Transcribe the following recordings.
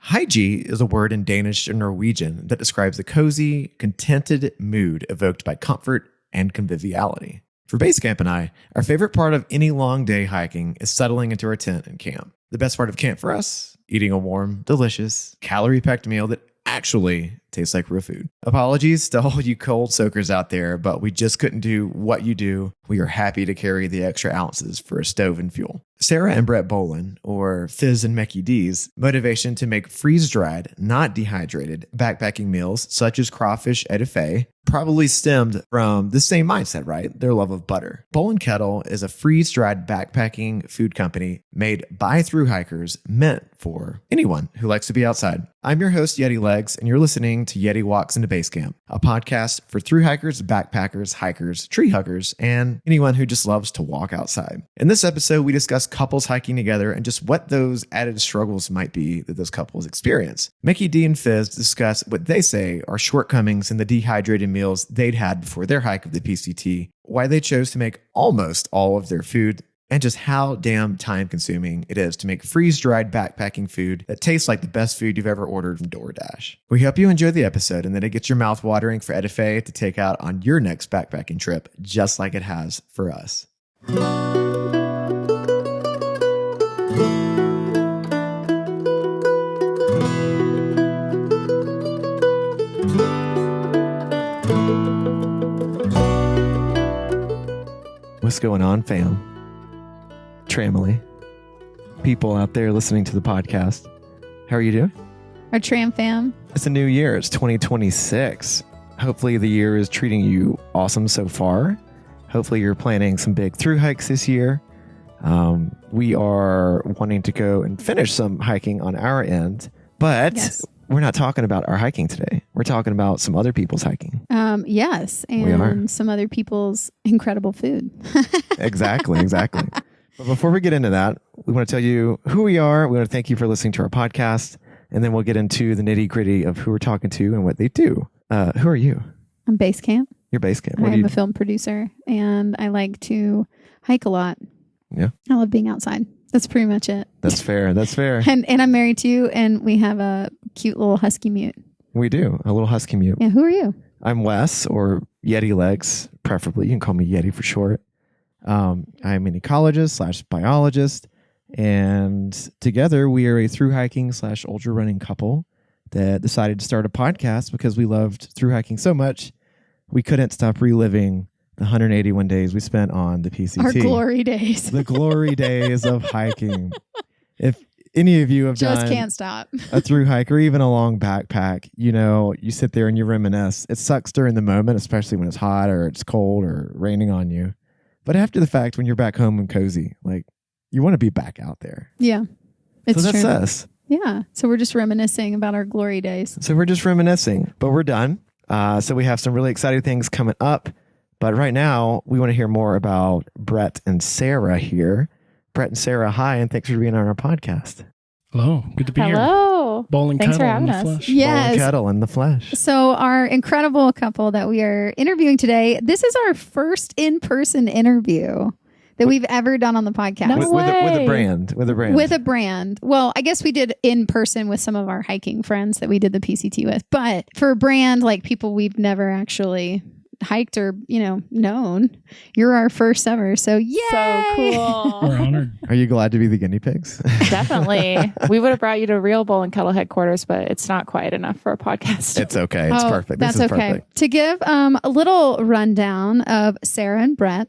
Hygge is a word in Danish and Norwegian that describes a cozy, contented mood evoked by comfort and conviviality. For Basecamp and I, our favorite part of any long day hiking is settling into our tent and camp. The best part of camp for us, eating a warm, delicious, calorie-packed meal that actually tastes like real food. Apologies to all you cold soakers out there, but we just couldn't do what you do. We are happy to carry the extra ounces for a stove and fuel. Sarah and Brett Bolin, or Fizz and Micky D's, motivation to make freeze-dried, not dehydrated, backpacking meals such as crawfish etouffee probably stemmed from the same mindset, right? Their love of butter. Bowl Kettle is a freeze-dried backpacking food company made by thru hikers meant for anyone who likes to be outside. I'm your host, Yeti Legs, and you're listening to Yeti Walks into Basecamp, a podcast for thru hikers, backpackers, hikers, tree huggers, and anyone who just loves to walk outside. In this episode, we discuss couples hiking together and just what those added struggles might be that those couples experience. Micky D and Fizz discuss what they say are shortcomings in the dehydrated meals they'd had before their hike of the PCT, why they chose to make almost all of their food, and just how damn time-consuming it is to make freeze-dried backpacking food that tastes like the best food you've ever ordered from DoorDash. We hope you enjoy the episode and that it gets your mouth watering for etouffee to take out on your next backpacking trip, just like it has for us. What's going on, fam? Tramily, people out there listening to the podcast, how are you doing? Our Tram fam. It's a new year. It's 2026. Hopefully the year is treating you awesome so far. Hopefully you're planning some big thru hikes this year. We are wanting to go and finish some hiking on our end, but yes, we're not talking about our hiking today. We're talking about some other people's hiking. Yes, and some other people's incredible food. Exactly. But before we get into that, we want to tell you who we are. We want to thank you for listening to our podcast. And then we'll get into the nitty gritty of who we're talking to and what they do. Who are you? I'm Basecamp. You're Basecamp. I'm a film producer and I like to hike a lot. Yeah. I love being outside. That's pretty much it. That's fair. And I'm married to you and we have a cute little husky mute. We do. A little husky mute. Yeah. Who are you? I'm Wes, or Yeti Legs, preferably. You can call me Yeti for short. I'm an ecologist / biologist, and together we are a thru hiking / ultra running couple that decided to start a podcast because we loved thru hiking so much we couldn't stop reliving the 181 days we spent on the PCT. Our glory days. The glory days of hiking. If any of you have just done can't stop a thru hike or even a long backpack, you know, you sit there and you reminisce. It sucks during the moment, especially when it's hot or it's cold or raining on you. But after the fact, when you're back home and cozy, like you want to be back out there. Yeah. It's so that's true. us. Yeah. So we're just reminiscing about our glory days. So we're just reminiscing, but we're done. So we have some really exciting things coming up. But right now, we want to hear more about Brett and Sarah here. Brett and Sarah, hi, and thanks for being on our podcast. Hello. Good to be here. Hello. Bowl Thanks for Kettle in having the us. flesh. Yes. Bowl Kettle in the flesh. So our incredible couple that we are interviewing today, this is our first in-person interview that we've ever done on the podcast. No With a way. brand. With a brand. Well, I guess we did in person with some of our hiking friends that we did the PCT with. But for a brand, like people we've never actually hiked or, known, you're our first ever. So yay! So cool. We're honored. Are you glad to be the guinea pigs? Definitely. We would have brought you to real Bowl and Kettle headquarters, but it's not quite enough for a podcast. It's okay. It's perfect. That's this is okay. perfect. To give a little rundown of Sarah and Brett.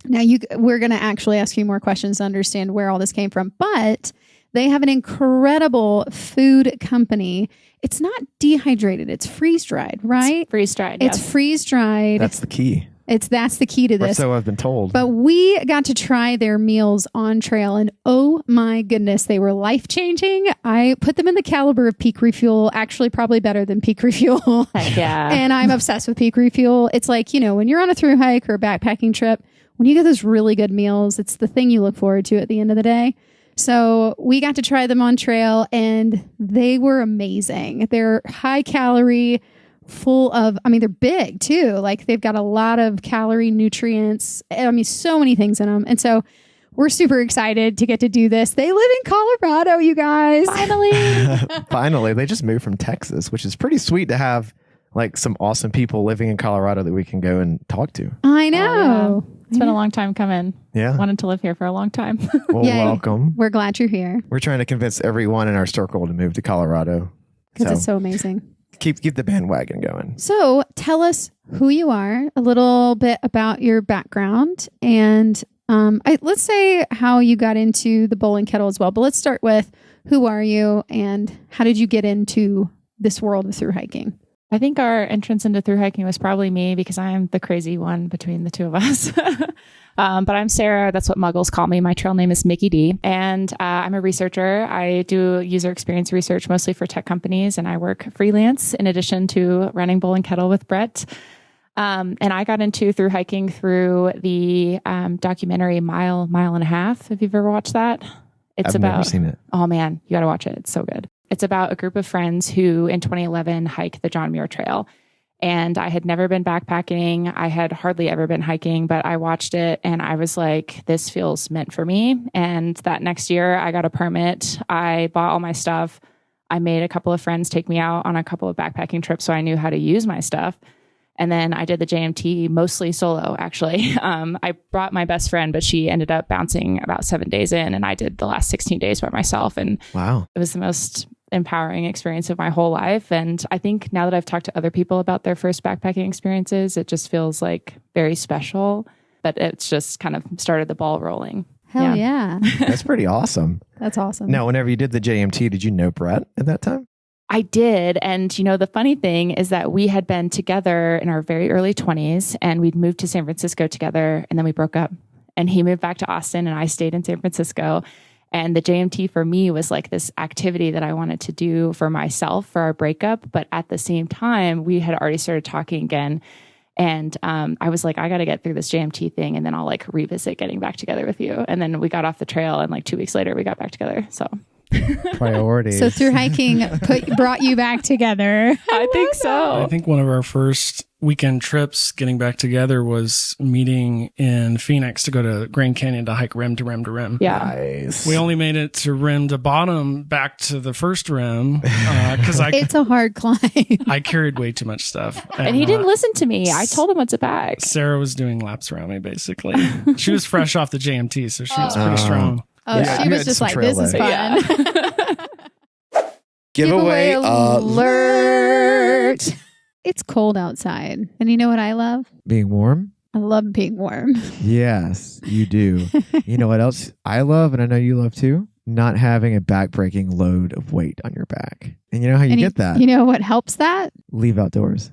Now, we're going to actually ask you more questions to understand where all this came from, but they have an incredible food company. It's not dehydrated. It's freeze-dried, right? It's freeze-dried, It's yes. freeze-dried. That's the key. That's the key to Or this. so I've been told. But we got to try their meals on trail, and oh my goodness, they were life-changing. I put them in the caliber of Peak Refuel, actually probably better than Peak Refuel. Heck yeah. And I'm obsessed with Peak Refuel. It's like, when you're on a thru hike or a backpacking trip, when you get those really good meals, it's the thing you look forward to at the end of the day. So we got to try them on trail and they were amazing. They're high calorie, full of, they're big too. Like they've got a lot of calorie nutrients. So many things in them. And so we're super excited to get to do this. They live in Colorado, you guys. Finally, they just moved from Texas, which is pretty sweet to have like some awesome people living in Colorado that we can go and talk to. I know. It's been a long time coming. Yeah. Wanted to live here for a long time. Well, welcome. We're glad you're here. We're trying to convince everyone in our circle to move to Colorado. Because it's so amazing. Keep the bandwagon going. So tell us who you are, a little bit about your background, and let's say how you got into the Bowl Kettle as well. But let's start with who are you and how did you get into this world of thru hiking? I think our entrance into thru hiking was probably me because I'm the crazy one between the two of us. But I'm Sarah. That's what Muggles call me. My trail name is Micky D. And I'm a researcher. I do user experience research mostly for tech companies. And I work freelance in addition to running Bowl Kettle with Brett. And I got into thru hiking through the documentary Mile and a Half. Have you ever watched that? I've never seen it. Oh, man. You got to watch it. It's so good. It's about a group of friends who in 2011 hiked the John Muir Trail. And I had never been backpacking. I had hardly ever been hiking, but I watched it and I was like, this feels meant for me. And that next year I got a permit. I bought all my stuff. I made a couple of friends take me out on a couple of backpacking trips so I knew how to use my stuff. And then I did the JMT mostly solo, actually. I brought my best friend, but she ended up bouncing about 7 days in, and I did the last 16 days by myself. And wow, it was the most empowering experience of my whole life. And I think now that I've talked to other people about their first backpacking experiences, it just feels like very special. But it's just kind of started the ball rolling. Hell yeah. That's pretty awesome. That's awesome. Now, whenever you did the JMT, did you know Brett at that time? I did. And, you know, the funny thing is that we had been together in our very early 20s and we'd moved to San Francisco together and then we broke up and he moved back to Austin and I stayed in San Francisco. And the JMT for me was like this activity that I wanted to do for myself for our breakup. But at the same time, we had already started talking again. And I was like, I got to get through this JMT thing and then I'll like revisit getting back together with you. And then we got off the trail and like 2 weeks later, we got back together. So priorities. So thru hiking brought you back together. I think so. I think one of our first weekend trips getting back together was meeting in Phoenix to go to Grand Canyon to hike rim to rim to rim. Yeah. Nice. We only made it to rim to bottom back to the first rim because it's a hard climb. I carried way too much stuff. And he didn't listen to me. I told him what to pack. Sarah was doing laps around me, basically. She was fresh off the JMT, so she was pretty strong. Oh, Yeah, she you was had just some like, trail this is legs. fun. Giveaway alert. It's cold outside. And you know what I love? Being warm? I love being warm. Yes, you do. You know what else I love, and I know you love too? Not having a back-breaking load of weight on your back. And you know how you get that? You know what helps that? Leve Outdoors.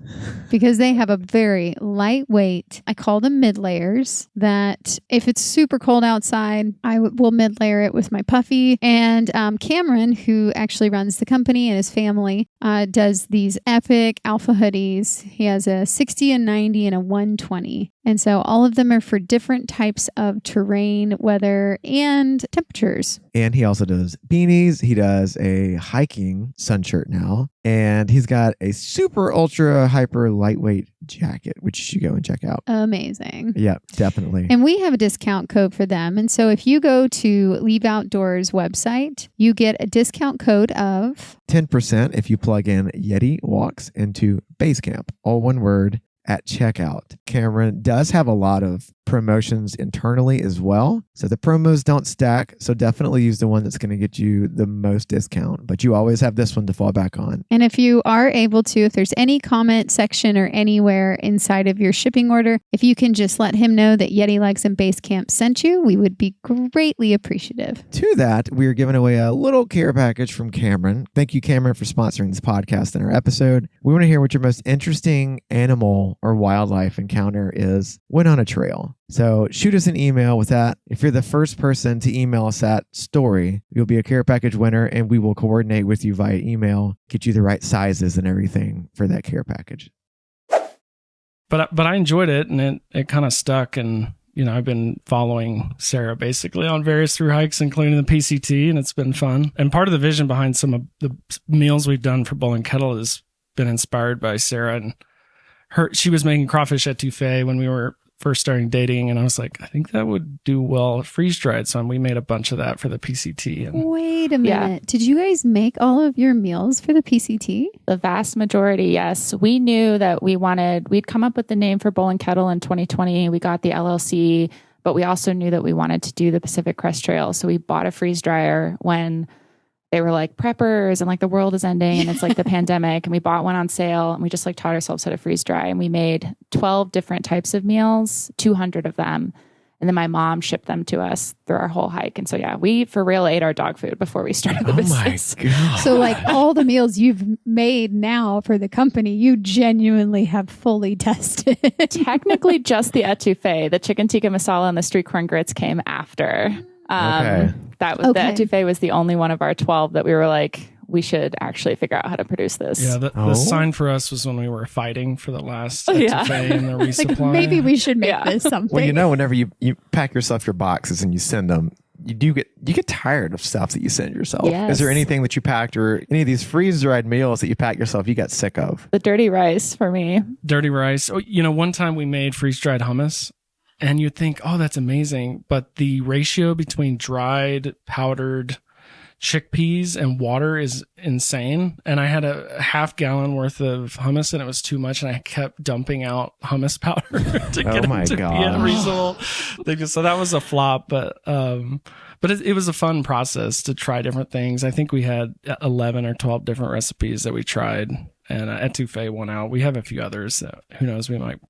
Because they have a very lightweight, I call them mid layers, that if it's super cold outside, I will mid layer it with my puffy. And Cameron, who actually runs the company and his family, does these epic alpha hoodies. He has a 60, a 90, and a 120. And so all of them are for different types of terrain, weather, and temperatures. And he also does beanies. He does a hiking sun shirt now. And he's got a super ultra hyper lightweight jacket, which you should go and check out. Amazing. Yeah, definitely. And we have a discount code for them. And so if you go to Leve Outdoors website, you get a discount code of 10% if you plug in Yeti Walks into Basecamp, all one word, at checkout. Cameron does have a lot of promotions internally as well. So the promos don't stack. So definitely use the one that's going to get you the most discount. But you always have this one to fall back on. And if you are able to, if there's any comment section or anywhere inside of your shipping order, if you can just let him know that Yeti Legs and Basecamp sent you, we would be greatly appreciative. To that, we are giving away a little care package from Cameron. Thank you, Cameron, for sponsoring this podcast and our episode. We want to hear what your most interesting animal or wildlife encounter is when on a trail. So shoot us an email with that. If you're the first person to email us that story, you'll be a care package winner and we will coordinate with you via email, get you the right sizes and everything for that care package. But I enjoyed it and it kind of stuck. And, you know, I've been following Sarah basically on various thru hikes, including the PCT, and it's been fun. And part of the vision behind some of the meals we've done for Bowl Kettle has been inspired by Sarah and she was making crawfish etouffee when we were first starting dating, and I was like, I think that would do well freeze dried. So we made a bunch of that for the PCT. And Wait a minute. Did you guys make all of your meals for the PCT? The vast majority, yes. We knew that we'd come up with the name for Bowl Kettle in 2020. We got the LLC, but we also knew that we wanted to do the Pacific Crest Trail. So we bought a freeze dryer when they were like preppers and like the world is ending and it's like the pandemic, and we bought one on sale and we just like taught ourselves how to freeze dry, and we made 12 different types of meals, 200 of them. And then my mom shipped them to us through our whole hike. And so, yeah, we for real ate our dog food before we started the business. Oh my God. So like all the meals you've made now for the company, you genuinely have fully tested. Technically just the etouffee, the chicken tikka masala and the street corn grits came after. Okay. The etouffee was the only one of our 12 that we were like, we should actually figure out how to produce this. Yeah, the sign for us was when we were fighting for the last Yeah. etouffee and the resupply. Like maybe we should make this something. Well, you know, whenever you pack yourself your boxes and you send them, you get tired of stuff that you send yourself. Yes. Is there anything that you packed or any of these freeze dried meals that you pack yourself you got sick of? The dirty rice for me. Dirty rice. Oh, you know, one time we made freeze dried hummus, and you'd think, oh, that's amazing. But the ratio between dried, powdered chickpeas and water is insane. And I had a half gallon worth of hummus, and it was too much. And I kept dumping out hummus powder to get it to be a reasonable thing. So that was a flop. But it was a fun process to try different things. I think we had 11 or 12 different recipes that we tried, and etouffee won out. We have a few others that who knows, we might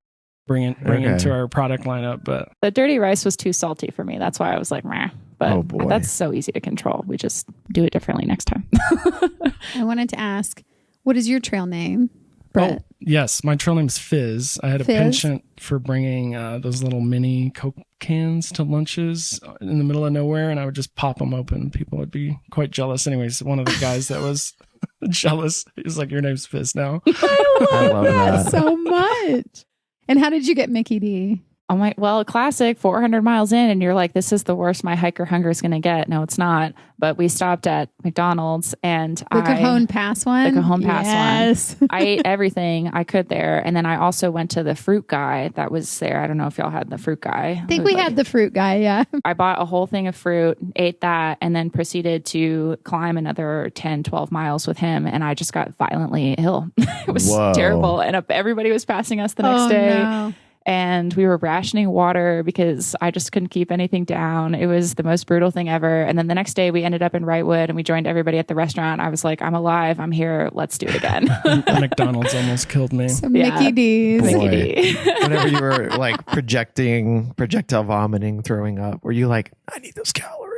bring into our product lineup. But the dirty rice was too salty for me. That's why I was like, meh. But that's so easy to control. We just do it differently next time. I wanted to ask, what is your trail name, Brett? Oh, yes, my trail name's Fizz. I had a penchant for bringing those little mini Coke cans to lunches in the middle of nowhere, and I would just pop them open. People would be quite jealous. Anyways, one of the guys that was jealous, he's like, your name's Fizz now. I love that so much. And how did you get Micky D? Oh my, well, classic 400 miles in and you're like, this is the worst my hiker hunger is going to get. No, it's not. But we stopped at McDonald's and the Cajon Pass one. The Cajon Pass one. I ate everything I could there. And then I also went to the fruit guy that was there. I don't know if y'all had the fruit guy. I think we had the fruit guy. Yeah. I bought a whole thing of fruit, ate that, and then proceeded to climb another 10, 12 miles with him. And I just got violently ill. It was terrible. And everybody was passing us the next day. No. And we were rationing water because I just couldn't keep anything down. It was the most brutal thing ever. And then the next day we ended up in Wrightwood and we joined everybody at the restaurant. I was like, I'm alive. I'm here. Let's do it again. McDonald's almost killed me. So Micky D's. Micky D. Whenever you were like projectile vomiting, throwing up, were you like, I need those calories?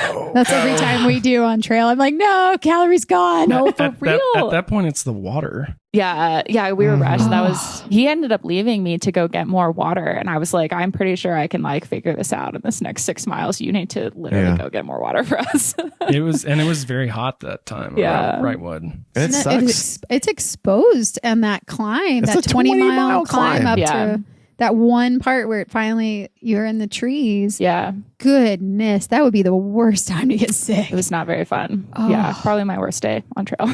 No. That's every time we do on trail. I'm like, no, calories gone. No, for real. At that point, it's the water. Yeah, we were rationing. He ended up leaving me to go get more water. And I was like, I'm pretty sure I can like figure this out in this next 6 miles. You need to literally go get more water for us. It was very hot that time. Yeah. Wrightwood. It sucks. It's exposed and that climb, it's that 20-mile climb up yeah. to that one part where it finally you're in the trees. Yeah. Goodness, that would be the worst time to get sick. It was not very fun. Oh. Yeah, probably my worst day on trail.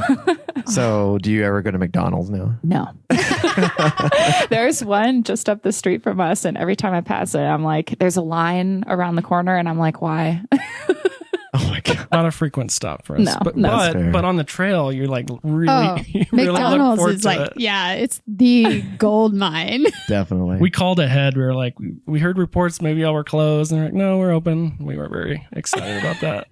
So do you ever go to McDonald's now? No. There's one just up the street from us, and every time I pass it, I'm like, there's a line around the corner, and I'm like, why? Oh my God. Not a frequent stop for us. No, but on the trail, you're like really, really McDonald's look is like, yeah, it's the gold mine. Definitely. We called ahead. We were like, we heard reports maybe y'all were closed. And they're like, no, we're open. We were very excited about that.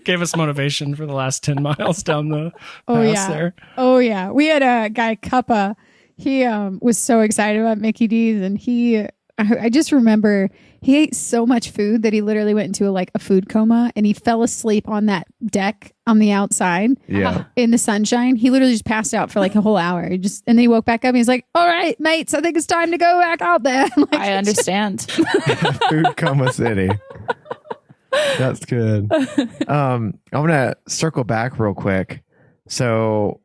Gave us motivation for the last 10 miles down the pass there. Oh, yeah. We had a guy, Cuppa. He was so excited about Micky D's, and I just remember he ate so much food that he literally went into a food coma, and he fell asleep on that deck on the outside in the sunshine. He literally just passed out for like a whole hour. And then he woke back up and he's like, all right, mates, I think it's time to go back out there. I understand. Food coma city. That's good. I'm going to circle back real quick. So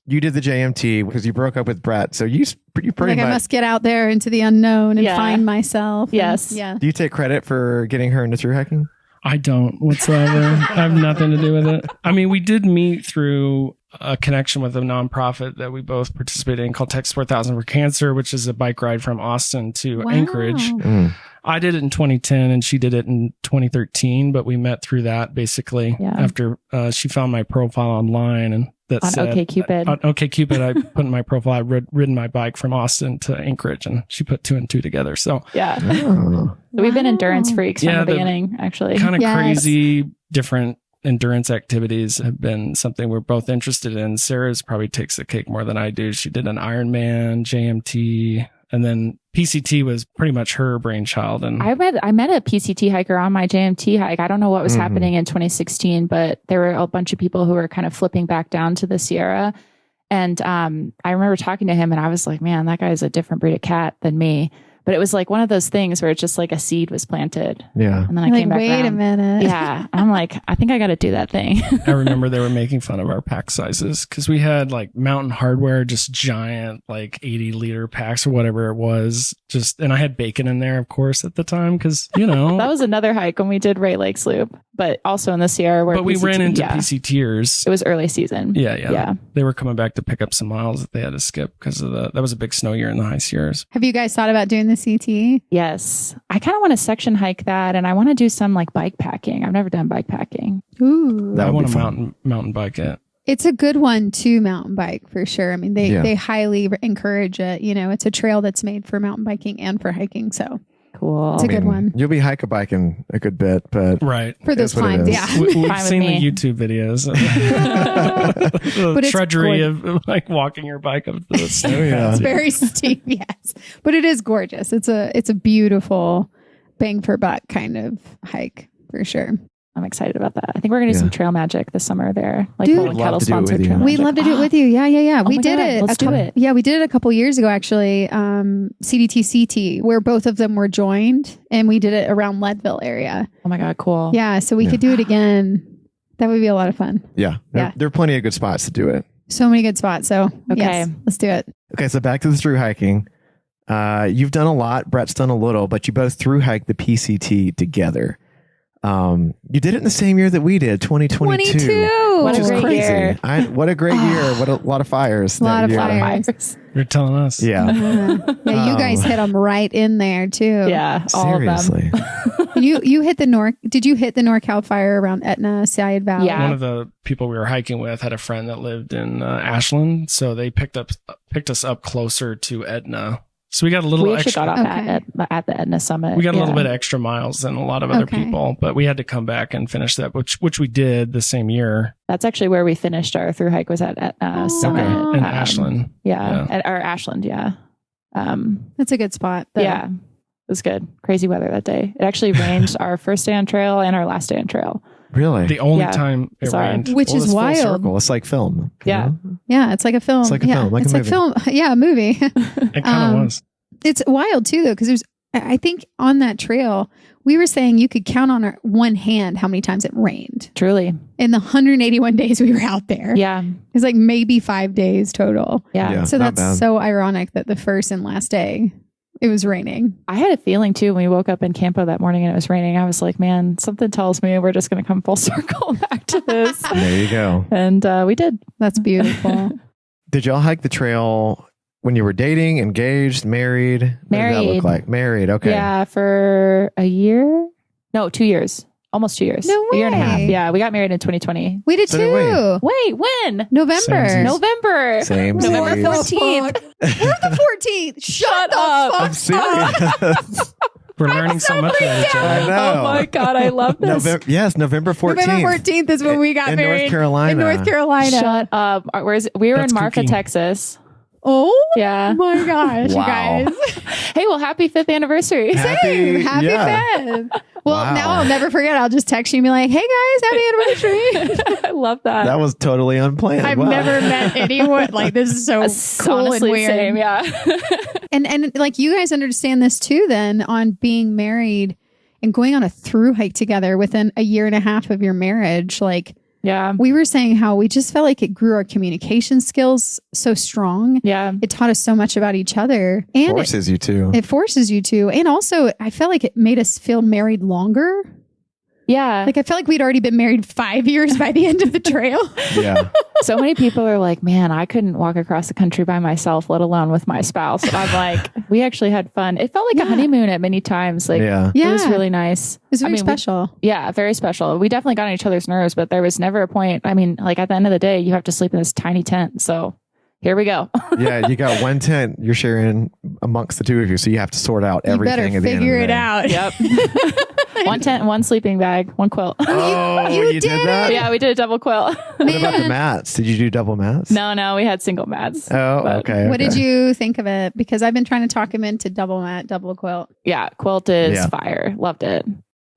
you did the JMT because you broke up with Brett. So you pretty much. I must get out there into the unknown and find myself. Yes. Yeah. Do you take credit for getting her into thru hiking? I don't whatsoever. I have nothing to do with it. I mean, we did meet through a connection with a nonprofit that we both participated in called Text 4000 for Cancer, which is a bike ride from Austin to Anchorage. I did it in 2010 and she did it in 2013, but we met through that basically after she found my profile online and that on said, OkCupid. On OkCupid, I put in my profile, I'd ridden my bike from Austin to Anchorage and she put 2 and 2 together. So So we've been endurance freaks from the beginning, actually. Kind of crazy, different endurance activities have been something we're both interested in. Sarah's probably takes the cake more than I do. She did an Ironman, JMT, and then PCT was pretty much her brainchild. And I met a PCT hiker on my JMT hike. I don't know what was happening in 2016, but there were a bunch of people who were kind of flipping back down to the Sierra. And I remember talking to him and I was like, man, that guy's a different breed of cat than me. But it was like one of those things where it's just like a seed was planted. Yeah. And then I came back wait around. a minute. Yeah. I'm like, I think I got to do that thing. I remember they were making fun of our pack sizes because we had like Mountain Hardware, just giant, like 80-liter packs or whatever it was. And I had bacon in there, of course, at the time because, you know. That was another hike when we did Ray Lakes Loop, but also in the Sierra where But we ran into PCTers. It was early season. Yeah. They were coming back to pick up some miles that they had to skip because of that was a big snow year in the high Sierras. Have you guys thought about doing the CT? Yes. I kind of want to section hike that and I want to do some like bike packing. I've never done bike packing. Ooh. I want to mountain bike it. It's a good one to mountain bike for sure. I mean, they highly encourage it. You know, it's a trail that's made for mountain biking and for hiking. So cool. It's a good one. You'll be biking a good bit, but for those climbs, We've seen the YouTube videos. The drudgery of like walking your bike up the snow. It's very steep, yes, but it is gorgeous. It's a beautiful bang for buck kind of hike for sure. I'm excited about that. I think we're going to do some trail magic this summer there. Like Bowl Kettle sponsored trail magic. We'd love to do it with you. Yeah. Oh we did it. Let's do it. Yeah, we did it a couple years ago, actually. CDT, where both of them were joined, and we did it around Leadville area. Oh my God, cool. Yeah, so we could do it again. That would be a lot of fun. Yeah. There are plenty of good spots to do it. So many good spots. So, yes, let's do it. Okay, so back to the thru hiking. You've done a lot. Brett's done a little, but you both thru hiked the PCT together. You did it in the same year that we did, 2022. What which a is great crazy. year. What a great year. What a lot of fires. A lot of fires. You're telling us. Yeah. Yeah, you guys hit them right in there too. Yeah, all seriously. of them. You hit the Did you hit the NorCal fire around Etna, Sayed Valley? Yeah. One of the people we were hiking with had a friend that lived in Ashland, so they picked us up closer to Etna. So we got a little we extra. We got off at the Etna Summit. We got a little bit extra miles than a lot of other people, but we had to come back and finish that, which we did the same year. That's actually where we finished our thru hike was at Etna Summit. In Ashland. At our Ashland, That's a good spot. Yeah. It was good. Crazy weather that day. It actually rained our first day on trail and our last day on trail. Really? The only time it rained. Which is wild. Circle. It's like film. Yeah. Yeah, it's like a film. It's like a film. Like it's a like film. Yeah, a movie. It kind of was. It's wild too, though, because I think on that trail, we were saying you could count on one hand how many times it rained. Truly. In the 181 days we were out there. Yeah. It's like maybe 5 days total. Yeah. So that's so ironic that the first and last day it was raining. I had a feeling too when we woke up in Campo that morning and it was raining. I was like, man, something tells me we're just going to come full circle back to this. There you go. And we did. That's beautiful. Did y'all hike the trail when you were dating, engaged, married? What did that look like? Married. Okay. Yeah, for a year. No, 2 years. Almost 2 years. No way. A year and a half. Yeah, we got married in 2020. We did too. Wait, when? November. November 14th. We're the 14th. Shut up. I'm serious. We're learning so much about each other. I know. Oh my God, I love this. November 14th. November 14th is when we got married. North Carolina. In North Carolina. Shut up. We were in Marfa, kooky. Texas. Oh yeah. My gosh, you guys. Hey, well, happy 5th anniversary. Happy 5th. Well, now I'll never forget. I'll just text you and be like, hey guys, happy anniversary. I love that. That was totally unplanned. I've never met anyone like this is so cool honestly, and weird. Same, yeah. and like you guys understand this too then on being married and going on a thru hike together within a year and a half of your marriage. Like yeah, we were saying how we just felt like it grew our communication skills so strong. Yeah. It taught us so much about each other. And forces you to. It forces you to. And also, I felt like it made us feel married longer. Yeah. Like I felt like we'd already been married 5 years by the end of the trail. Yeah. So many people are like, man, I couldn't walk across the country by myself, let alone with my spouse. And I'm like, we actually had fun. It felt like a honeymoon at many times. Like, it was really nice. It was very special. Very special. We definitely got on each other's nerves, but there was never a point. I mean, like at the end of the day, you have to sleep in this tiny tent. So here we go. Yeah, you got one tent you're sharing amongst the two of you, so you have to sort out everything. You better figure it out. Yep. One tent, one sleeping bag, one quilt. Oh, you did that? Yeah, we did a double quilt. What about the mats? Did you do double mats? No, we had single mats. Oh, okay. What did you think of it? Because I've been trying to talk him into double mat, double quilt. Yeah, quilt is fire. Loved it.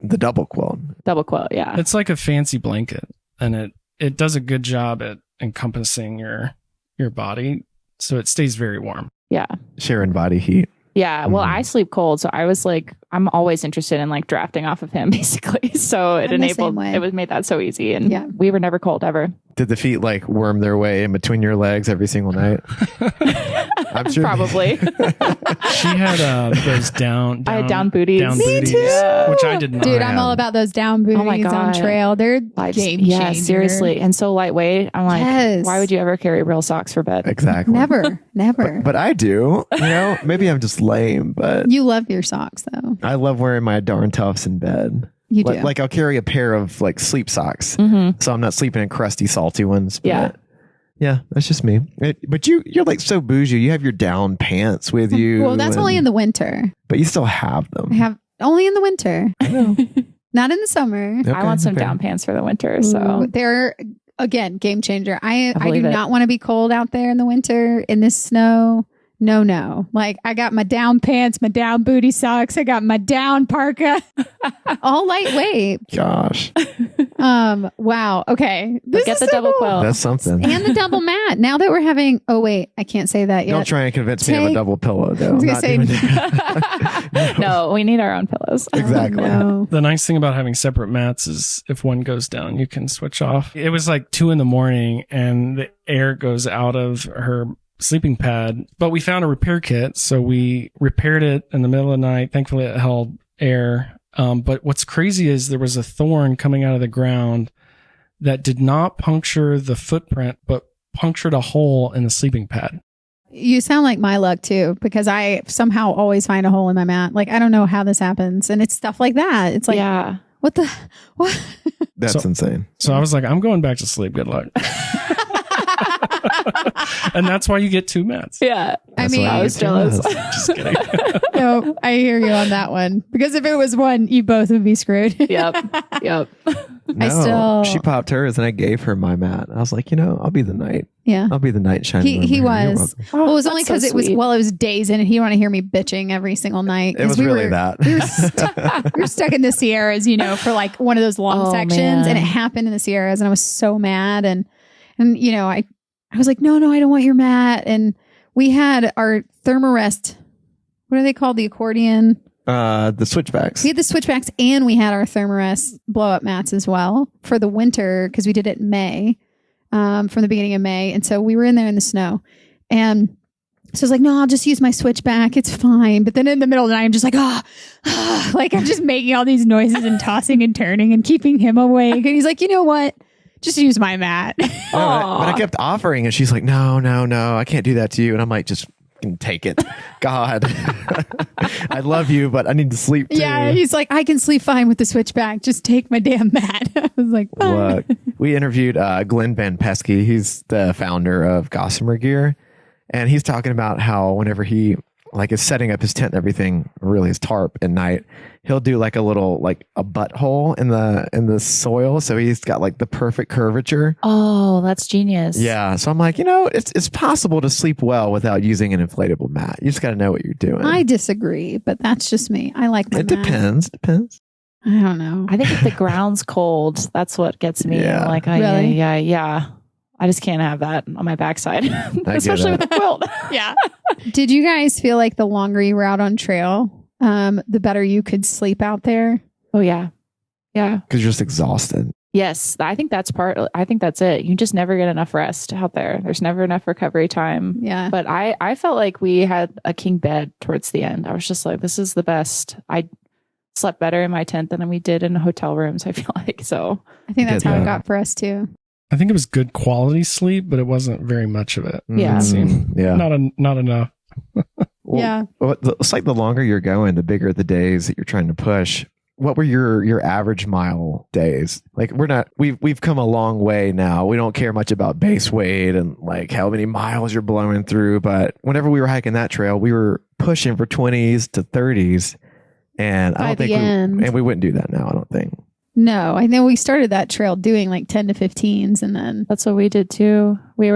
The double quilt. Double quilt, yeah. It's like a fancy blanket, and it does a good job at encompassing your body, so it stays very warm. Yeah. Sharing body heat. Yeah. Well, I sleep cold. So I was like, I'm always interested in like drafting off of him basically. So it made that so easy. And we were never cold ever. Did the feet like worm their way in between your legs every single night? I'm sure. Probably. She had those down. I had down booties. Down Me booties, too. which I did not. Dude, I'm all about those down booties on trail. They're game changer. Yeah, seriously. And so lightweight. I'm like, why would you ever carry real socks for bed? Exactly. Never. But I do. You know, maybe I'm just lame, but you love your socks though. I love wearing my darn toughs in bed. You do. Like I'll carry a pair of like sleep socks, so I'm not sleeping in crusty, salty ones. But yeah, that's just me. But you're like so bougie. You have your down pants with you. Well, that's only in the winter. But you still have them. I have only in the winter. I know. Not in the summer. Okay, I want some down pants for the winter. So they're again game changer. I do it. not want to be cold out there in the winter in this snow. No. Like I got my down pants, my down booty socks. I got my down parka, all lightweight. Gosh, wow. Okay, get the double quilt. that's something. And the double mat. Now that we're having, oh wait, I can't say that yet. Don't try and convince me of a double pillow, though. I was gonna say, No, we need our own pillows. Exactly. No. The nice thing about having separate mats is if one goes down, you can switch off. It was like 2 a.m. and the air goes out of her sleeping pad, but we found a repair kit, so we repaired it in the middle of the night. Thankfully it held air, but what's crazy is there was a thorn coming out of the ground that did not puncture the footprint but punctured a hole in the sleeping pad. You sound like my luck too, because I somehow always find a hole in my mat. Like I don't know how this happens, and it's stuff like that. It's like, what? That's insane. So I was like, I'm going back to sleep. Good luck. And that's why you get 2 mats. Yeah. I mean, I was jealous. Just kidding. No, I hear you on that one. Because if it was one, you both would be screwed. Yep. No, she popped hers and I gave her my mat. I was like, I'll be the knight. Yeah. I'll be the knight shining. He was. Well, it was only because so it was days in and he wanted to hear me bitching every single night. It was really that. We were stuck in the Sierras, for like one of those long sections, and it happened in the Sierras, and I was so mad, and I was like, no, I don't want your mat. And we had our thermarest. What are they called? The accordion. The switchbacks. We had the switchbacks, and we had our thermarest blow up mats as well for the winter because we did it in May, from the beginning of May. And so we were in there in the snow, and so I was like, no, I'll just use my switchback. It's fine. But then in the middle of the night, I'm just like, like I'm just making all these noises and tossing and turning and keeping him awake. And he's like, you know what? Just use my mat. But I kept offering, and she's like, no, I can't do that to you. And I'm like, just take it. God, I love you, but I need to sleep too. Yeah, he's like, I can sleep fine with the switchback. Just take my damn mat. I was like, look, we interviewed Glenn Van Pesky. He's the founder of Gossamer Gear, and he's talking about how whenever he is setting up his tent and everything, really his tarp at night, he'll do like a little a butthole in the soil, so he's got like the perfect curvature. Oh, that's genius. Yeah, so I'm like, it's possible to sleep well without using an inflatable mat. You just got to know what you're doing. I disagree, but that's just me. I like my it mat. Depends. I don't know. I think if the ground's cold, that's what gets me. Yeah. I'm like, Really? yeah. I just can't have that on my backside, especially with the quilt. Yeah. Did you guys feel like the longer you were out on trail, the better you could sleep out there? Oh, yeah. Yeah. Because you're just exhausted. Yes. I think that's it. You just never get enough rest out there. There's never enough recovery time. Yeah. But I felt like we had a king bed towards the end. I was just like, this is the best. slept better in my tent than we did in hotel rooms, I feel like. So I think that's Good, how it yeah. got for us too. I think it was good quality sleep, but it wasn't very much of it. Yeah. It seemed Yeah. not enough. Yeah. Well, it's like the longer you're going, the bigger the days that you're trying to push. What were your average mile days? Like we've come a long way now. We don't care much about base weight and like how many miles you're blowing through. But whenever we were hiking that trail, we were pushing for 20s to 30s. And I By don't think the end. we wouldn't do that now, I don't think. No, I know we started that trail doing like 10 to 15s and then that's what we did too. We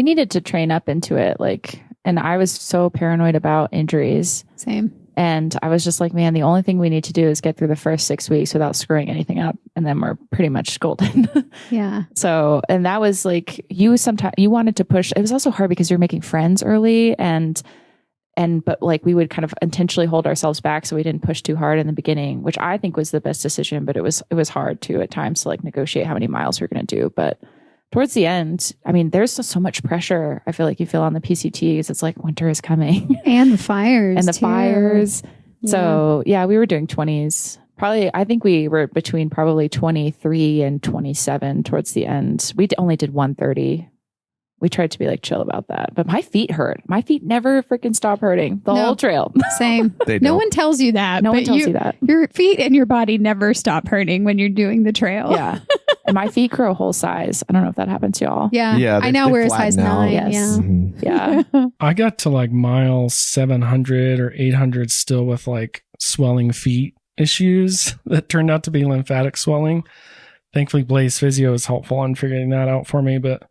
needed to train up into it. Like, and I was so paranoid about injuries. same. And I was just like, man, the only thing we need to do is get through the first 6 weeks without screwing anything up. And then we're pretty much golden. Yeah. So, and that was like, you wanted to push. It was also hard because you're making friends early but like we would kind of intentionally hold ourselves back so we didn't push too hard in the beginning, which I think was the best decision. But it was hard too at times to like negotiate how many miles we're going to do. But towards the end, I mean, there's so much pressure. I feel like you feel on the PCTs. It's like winter is coming. And the fires. And the too. fires. Yeah. So yeah, we were doing 20s. Probably, I think we were between probably 23 and 27 towards the end. We only did 130. We tried to be like chill about that. But my feet hurt. My feet never freaking stop hurting the whole trail. Same. They No don't. one tells you that. No one but tells you that. Your feet and your body never stop hurting when you're doing the trail. Yeah. And my feet grow a whole size. I don't know if that happens to y'all. Yeah. Yeah, I they- know they we're a size flatten out. 9. Yes. Yeah. Mhm. Yeah. I got to like mile 700 or 800 still with like swelling feet issues that turned out to be lymphatic swelling. Thankfully, Blaze Physio was helpful in figuring that out for me, but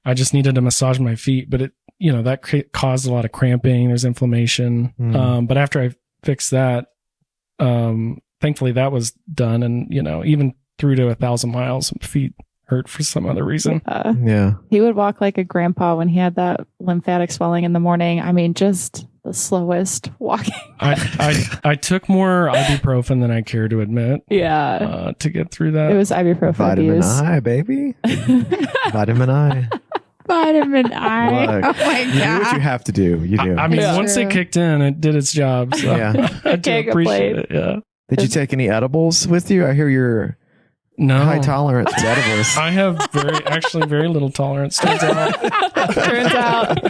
I just needed to massage my feet. But that caused a lot of cramping. There's inflammation. But after I fixed that, thankfully that was done. And, even through to 1,000 miles, feet hurt for some other reason. Yeah. He would walk like a grandpa when he had that lymphatic swelling in the morning. I mean, just the slowest walking. I took more ibuprofen than I care to admit Yeah. to get through that. It was ibuprofen Vitamin abuse. I, baby. Vitamin I. Vitamin I. Look, Oh my You do what you God. have to do. You do. I mean, Yeah. once it True. kicked in, it did its job. So Yeah. I do Can't appreciate complain. it. Yeah. Did you take any edibles with you? I hear you're No. high tolerance to edibles. I have very little tolerance. Turns out. Turns out.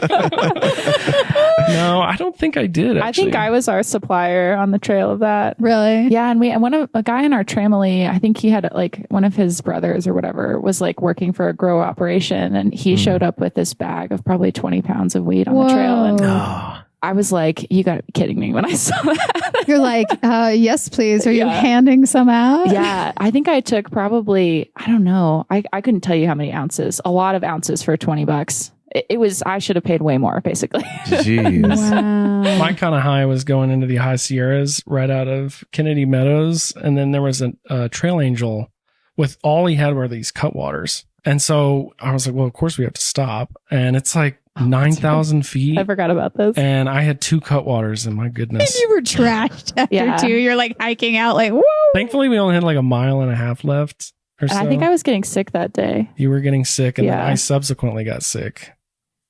No, I don't think I did. I Actually. think I was our supplier on the trail of that. Really? Yeah, and a guy in our tramily, I think he had like one of his brothers or whatever was like working for a grow operation, and he showed up with this bag of probably 20 pounds of weed on the trail, and Oh. I was like, "You got to be kidding me!" When I saw that. You're like, yes, please. Are you Yeah. handing some out? Yeah, I think I took probably, I don't know, I couldn't tell you how many ounces. A lot of ounces for $20. It was, I should have paid way more, basically. Jeez. Wow. my kind of high was going into the high Sierras right out of Kennedy Meadows. And then there was a trail angel with all he had were these cutwaters. And so I was like, well, of course we have to stop. And it's like 9,000 feet. I forgot about this. And I had 2 cutwaters, and my goodness. You were trashed after Yeah. 2. You're like hiking out like, woo. Thankfully, we only had like a mile and a half left or And so. I think I was getting sick that day. You were getting sick, and then Yeah. I subsequently got sick.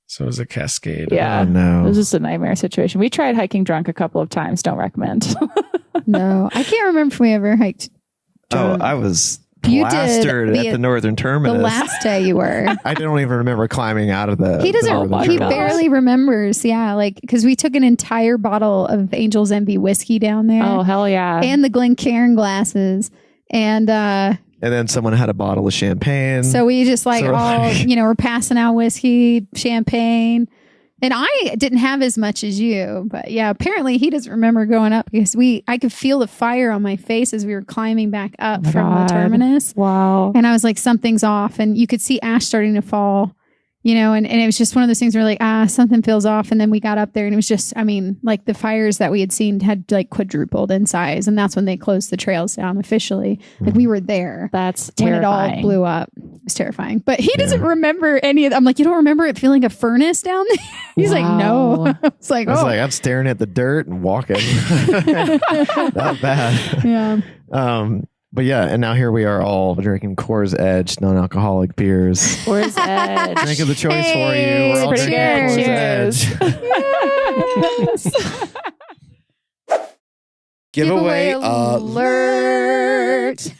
So it was a cascade. Yeah. Oh, It no. was just a nightmare situation. We tried hiking drunk a couple of times. Don't recommend. No, I can't remember if we ever hiked. Oh, I was You did plastered at the northern The terminus. last day you were. I don't even remember climbing out of the. He the doesn't. northern He terminus. barely remembers. Yeah, like because we took an entire bottle of Angel's Envy whiskey down there, Oh, hell yeah. and the Glencairn glasses, and And then someone had a bottle of champagne. so we just like So, all like- we're passing out whiskey, champagne, and I didn't have as much as you, but yeah, apparently he doesn't remember going up because I could feel the fire on my face as we were climbing back up my from God. the terminus. Wow. And I was like, something's off. And you could see ash starting to fall, and it was just one of those things where like, something feels off. And then we got up there and it was just, like the fires that we had seen had like quadrupled in size. And that's when they closed the trails down officially. Like we were there That's when it terrifying. all blew up. It was terrifying. But he doesn't remember any of I'm like, you don't remember it feeling a furnace down there? He's like, no. Wow. I was like, I was oh. like, I'm staring at the dirt and walking. Not bad. Yeah. But yeah, and now here we are all drinking Coors Edge non-alcoholic beers. Where's Edge? Drink of the choice Hey, for you. We're all pretty drinking good. Coors Cheers. Edge. Yes. Giveaway alert.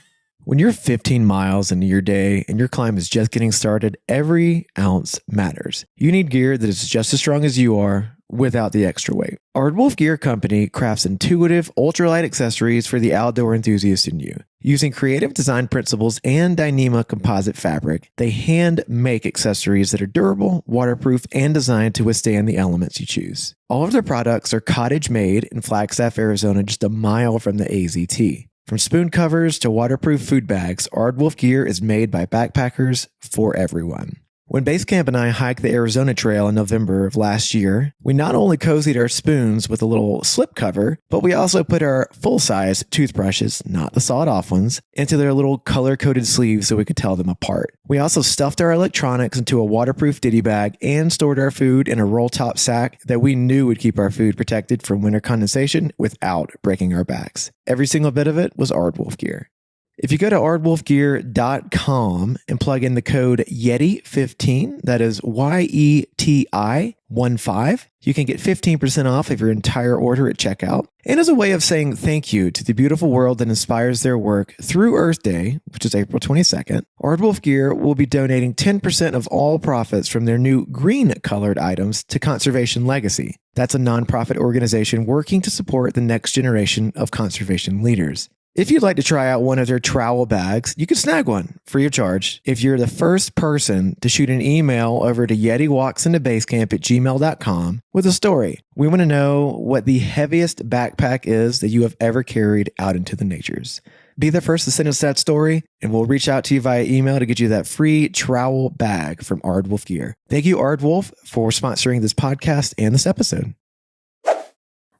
When you're 15 miles into your day and your climb is just getting started, every ounce matters. You need gear that is just as strong as you are without the extra weight. Aardwolf Gear Company crafts intuitive, ultralight accessories for the outdoor enthusiast in you. Using creative design principles and Dyneema composite fabric, they hand make accessories that are durable, waterproof, and designed to withstand the elements you choose. All of their products are cottage made in Flagstaff, Arizona, just a mile from the AZT. From spoon covers to waterproof food bags, Aardwolf gear is made by backpackers for everyone. When Basecamp and I hiked the Arizona Trail in November of last year, we not only cozied our spoons with a little slip cover, but we also put our full-size toothbrushes, not the sawed-off ones, into their little color-coded sleeves so we could tell them apart. We also stuffed our electronics into a waterproof ditty bag and stored our food in a roll-top sack that we knew would keep our food protected from winter condensation without breaking our backs. Every single bit of it was Aardwolf gear. If you go to aardwolfgear.com and plug in the code YETI15, that is YETI15, you can get 15% off of your entire order at checkout. And as a way of saying thank you to the beautiful world that inspires their work through Earth Day, which is April 22nd, Aardwolf Gear will be donating 10% of all profits from their new green-colored items to Conservation Legacy. That's a nonprofit organization working to support the next generation of conservation leaders. If you'd like to try out one of their trowel bags, you can snag one free of charge if you're the first person to shoot an email over to yetiwalksintobasecamp@gmail.com with a story. We want to know what the heaviest backpack is that you have ever carried out into the natures. Be the first to send us that story, and we'll reach out to you via email to get you that free trowel bag from Aardwolf Gear. Thank you, Aardwolf, for sponsoring this podcast and this episode.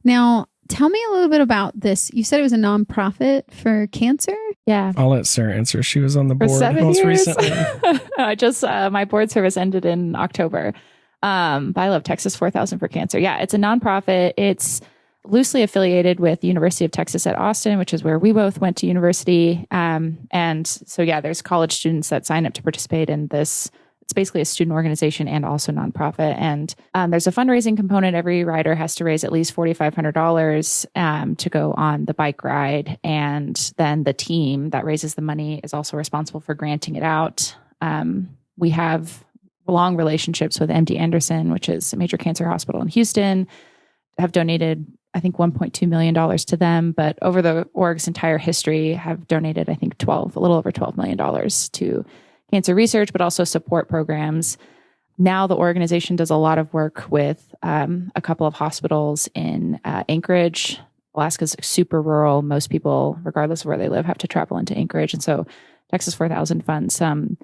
Now, tell me a little bit about this. You said it was a nonprofit for cancer? Yeah. I'll let Sarah answer. She was on the For board 7 most years. recently. I just, my board service ended in October. But I love Texas 4000 for Cancer. Yeah, it's a nonprofit. It's loosely affiliated with the University of Texas at Austin, which is where we both went to university. And so, yeah, there's college students that sign up to participate in this. It's basically a student organization and also nonprofit. And there's a fundraising component. Every rider has to raise at least $4,500 to go on the bike ride. And then the team that raises the money is also responsible for granting it out. We have long relationships with MD Anderson, which is a major cancer hospital in Houston, have donated, I think, $1.2 million to them. But over the org's entire history have donated, I think, a little over $12 million to cancer research, but also support programs. Now the organization does a lot of work with a couple of hospitals in Anchorage. Alaska's super rural. Most people, regardless of where they live, have to travel into Anchorage. And so Texas 4000 funds some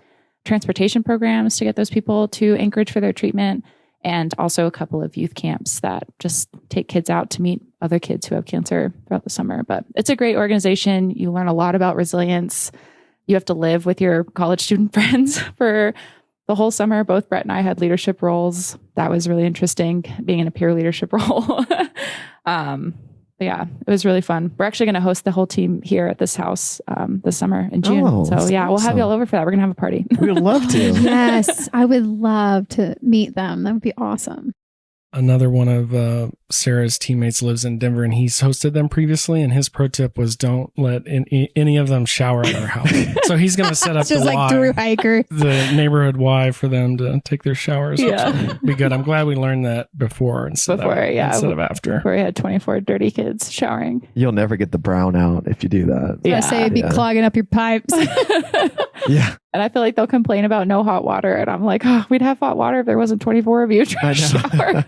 transportation programs to get those people to Anchorage for their treatment, and also a couple of youth camps that just take kids out to meet other kids who have cancer throughout the summer. But it's a great organization. You learn a lot about resilience. You have to live with your college student friends for the whole summer. Both Brett and I had leadership roles. That was really interesting, being in a peer leadership role. But yeah, it was really fun. We're actually going to host the whole team here at this house this summer in June. So yeah, we'll have you all over for that. We're going to have a party. We would love to. Yes, I would love to meet them. That would be awesome. Another one of Sarah's teammates lives in Denver, and he's hosted them previously. And his pro tip was don't let any of them shower at our house. So he's going to set up Just the like Thru hiker. the neighborhood Y for them to take their showers. Yeah. Be good. I'm glad we learned that before instead of after. Where we had 24 dirty kids showering. You'll never get the brown out if you do that. I say it'd be clogging up your pipes. Yeah. And I feel like they'll complain about no hot water. And I'm like, oh, we'd have hot water if there wasn't 24 of you trying to shower.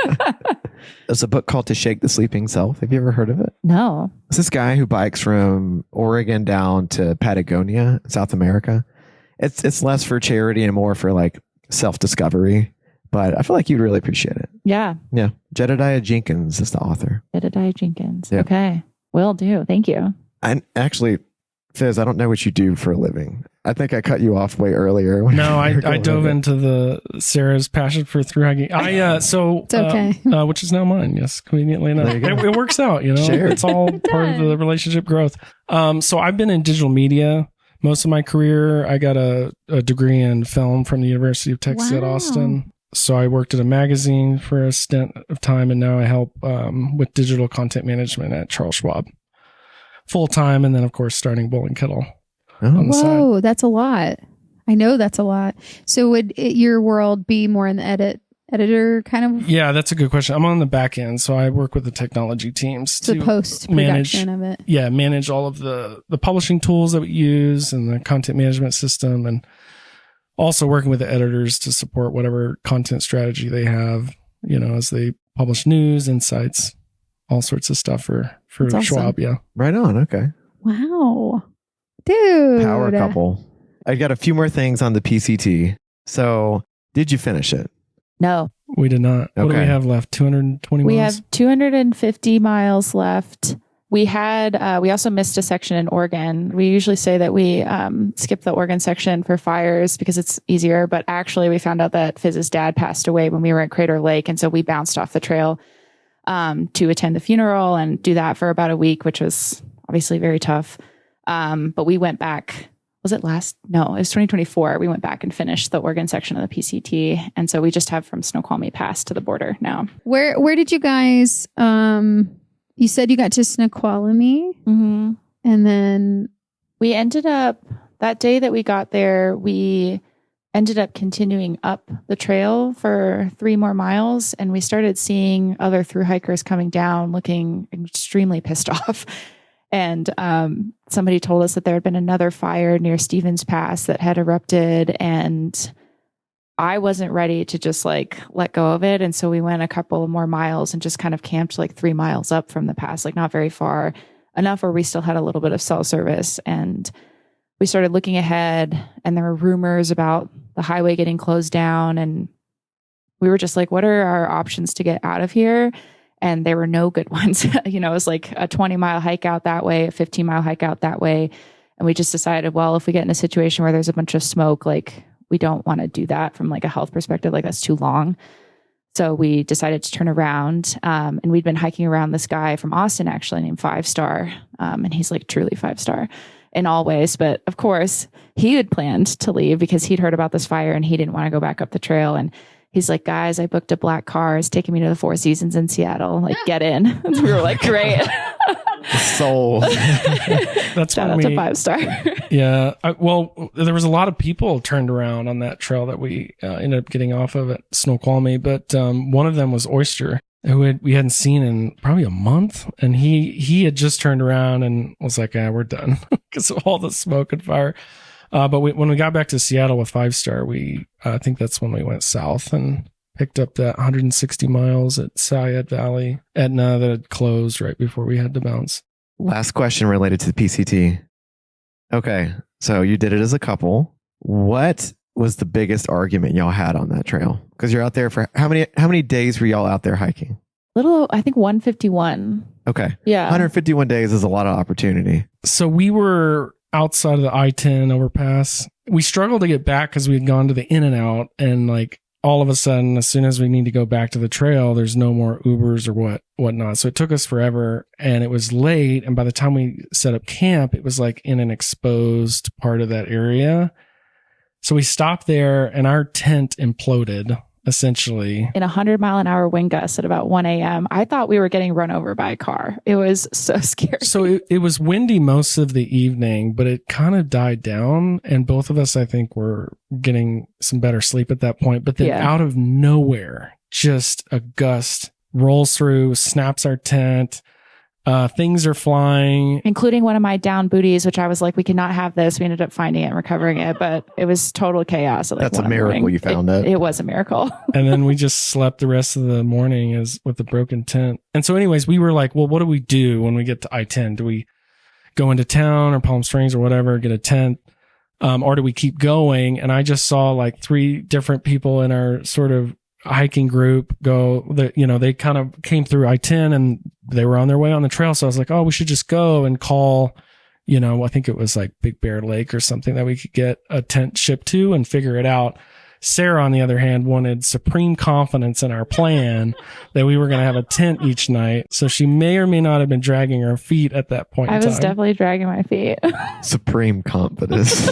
There's a book called To Shake the Sleeping Self. Have you ever heard of it? No. It's this guy who bikes from Oregon down to Patagonia, South America. It's less for charity and more for like self-discovery. But I feel like you'd really appreciate it. Yeah. Yeah. Jedediah Jenkins is the author. Jedediah Jenkins. Yeah. Okay. Will do. Thank you. And actually, Fizz, I don't know what you do for a living. I think I cut you off way earlier. No, I dove into the Sarah's passion for through hiking. It's okay. Which is now mine. Yes, conveniently enough. It works out. You know, Sure. It's all part of the relationship growth. So I've been in digital media most of my career. I got a degree in film from the University of Texas at Austin. So I worked at a magazine for a stint of time, and now I help with digital content management at Charles Schwab. full time. And then, of course, starting Bowl Kettle on the side. Whoa, that's a lot. I know that's a lot. So would your world be more in the editor kind of? Yeah, that's a good question. I'm on the back end, so I work with the technology teams to post-production of it. Yeah, manage all of the publishing tools that we use and the content management system, and also working with the editors to support whatever content strategy they have, as they publish news, insights, all sorts of stuff for That's Schwab. awesome. Yeah. Right on. Okay. Wow. Dude. Power couple. I got a few more things on the PCT. So, did you finish it? No. We did not. What do we have left? 220 we miles? have 250 miles left. We also missed a section in Oregon. We usually say that we skip the Oregon section for fires because it's easier, but actually we found out that Fizz's dad passed away when we were at Crater Lake, and so we bounced off the trail to attend the funeral and do that for about a week, which was obviously very tough. But we went back. Was it No, it was 2024. We went back and finished the Oregon section of the PCT, and so we just have from Snoqualmie Pass to the border now. Where did you guys? You said you got to Snoqualmie, Mm-hmm. and then we ended up that day that we got there. We ended up continuing up the trail for 3 more miles, and we started seeing other thru hikers coming down, looking extremely pissed off. And somebody told us that there had been another fire near Stevens Pass that had erupted, and I wasn't ready to just let go of it. And so we went a couple more miles and just kind of camped 3 miles up from the pass, not very far, enough where we still had a little bit of cell service. And we started looking ahead, and there were rumors about the highway getting closed down. And we were just what are our options to get out of here? And there were no good ones. It was a 20-mile hike out that way, a 15-mile hike out that way. And we just decided, well, if we get in a situation where there's a bunch of smoke, we don't want to do that from a health perspective. That's too long. So we decided to turn around. And we'd been hiking around this guy from Austin, actually, named 5 Star. And he's truly 5 star in all ways. But of course, he had planned to leave because he'd heard about this fire and he didn't want to go back up the trail. And he's like, guys, I booked a black car. It's taking me to the Four Seasons in Seattle. Get in. And we were great. Soul. That's Shout out to 5 Star. Yeah. There was a lot of people turned around on that trail that we ended up getting off of at Snoqualmie. But one of them was Oyster, who we hadn't seen in probably a month. And he had just turned around and was like, we're done because of all the smoke and fire. But when we got back to Seattle with 5 Star, I think that's when we went south and picked up that 160 miles at Sayad Valley, Etna, that had closed right before we had to bounce. Last question related to the PCT. Okay, so you did it as a couple. What was the biggest argument y'all had on that trail? Because you're out there for how many days were y'all out there hiking? I think 151. Okay. Yeah. 151 days is a lot of opportunity. So we were outside of the I-10 overpass. We struggled to get back because we had gone to the In-N-Out, and all of a sudden, as soon as we need to go back to the trail, there's no more Ubers or whatnot. So it took us forever, and it was late. And by the time we set up camp, it was in an exposed part of that area. So we stopped there, and our tent imploded, essentially. In 100-mile-an-hour wind gusts at about 1 a.m. I thought we were getting run over by a car. It was so scary. So it was windy most of the evening, but it kind of died down. And both of us, I think, were getting some better sleep at that point. But then out of nowhere, just a gust rolls through, snaps our tent. Things are flying, including one of my down booties, which I was like, we cannot have this. We ended up finding it and recovering it, but it was total chaos. That's a miracle you found it. It was a miracle. And then we just slept the rest of the morning with the broken tent. And so anyways, we were like, well, what do we do when we get to I-10? Do we go into town or Palm Springs or whatever, get a tent? Or do we keep going? And I just saw 3 different people in our sort of hiking group go that, they kind of came through I-10 and they were on their way on the trail. So I was like, oh, we should just go and call, I think it was Big Bear Lake or something that we could get a tent shipped to and figure it out. Sarah, on the other hand, wanted supreme confidence in our plan that we were going to have a tent each night. So she may or may not have been dragging her feet at that point in time. I was definitely dragging my feet. Supreme confidence.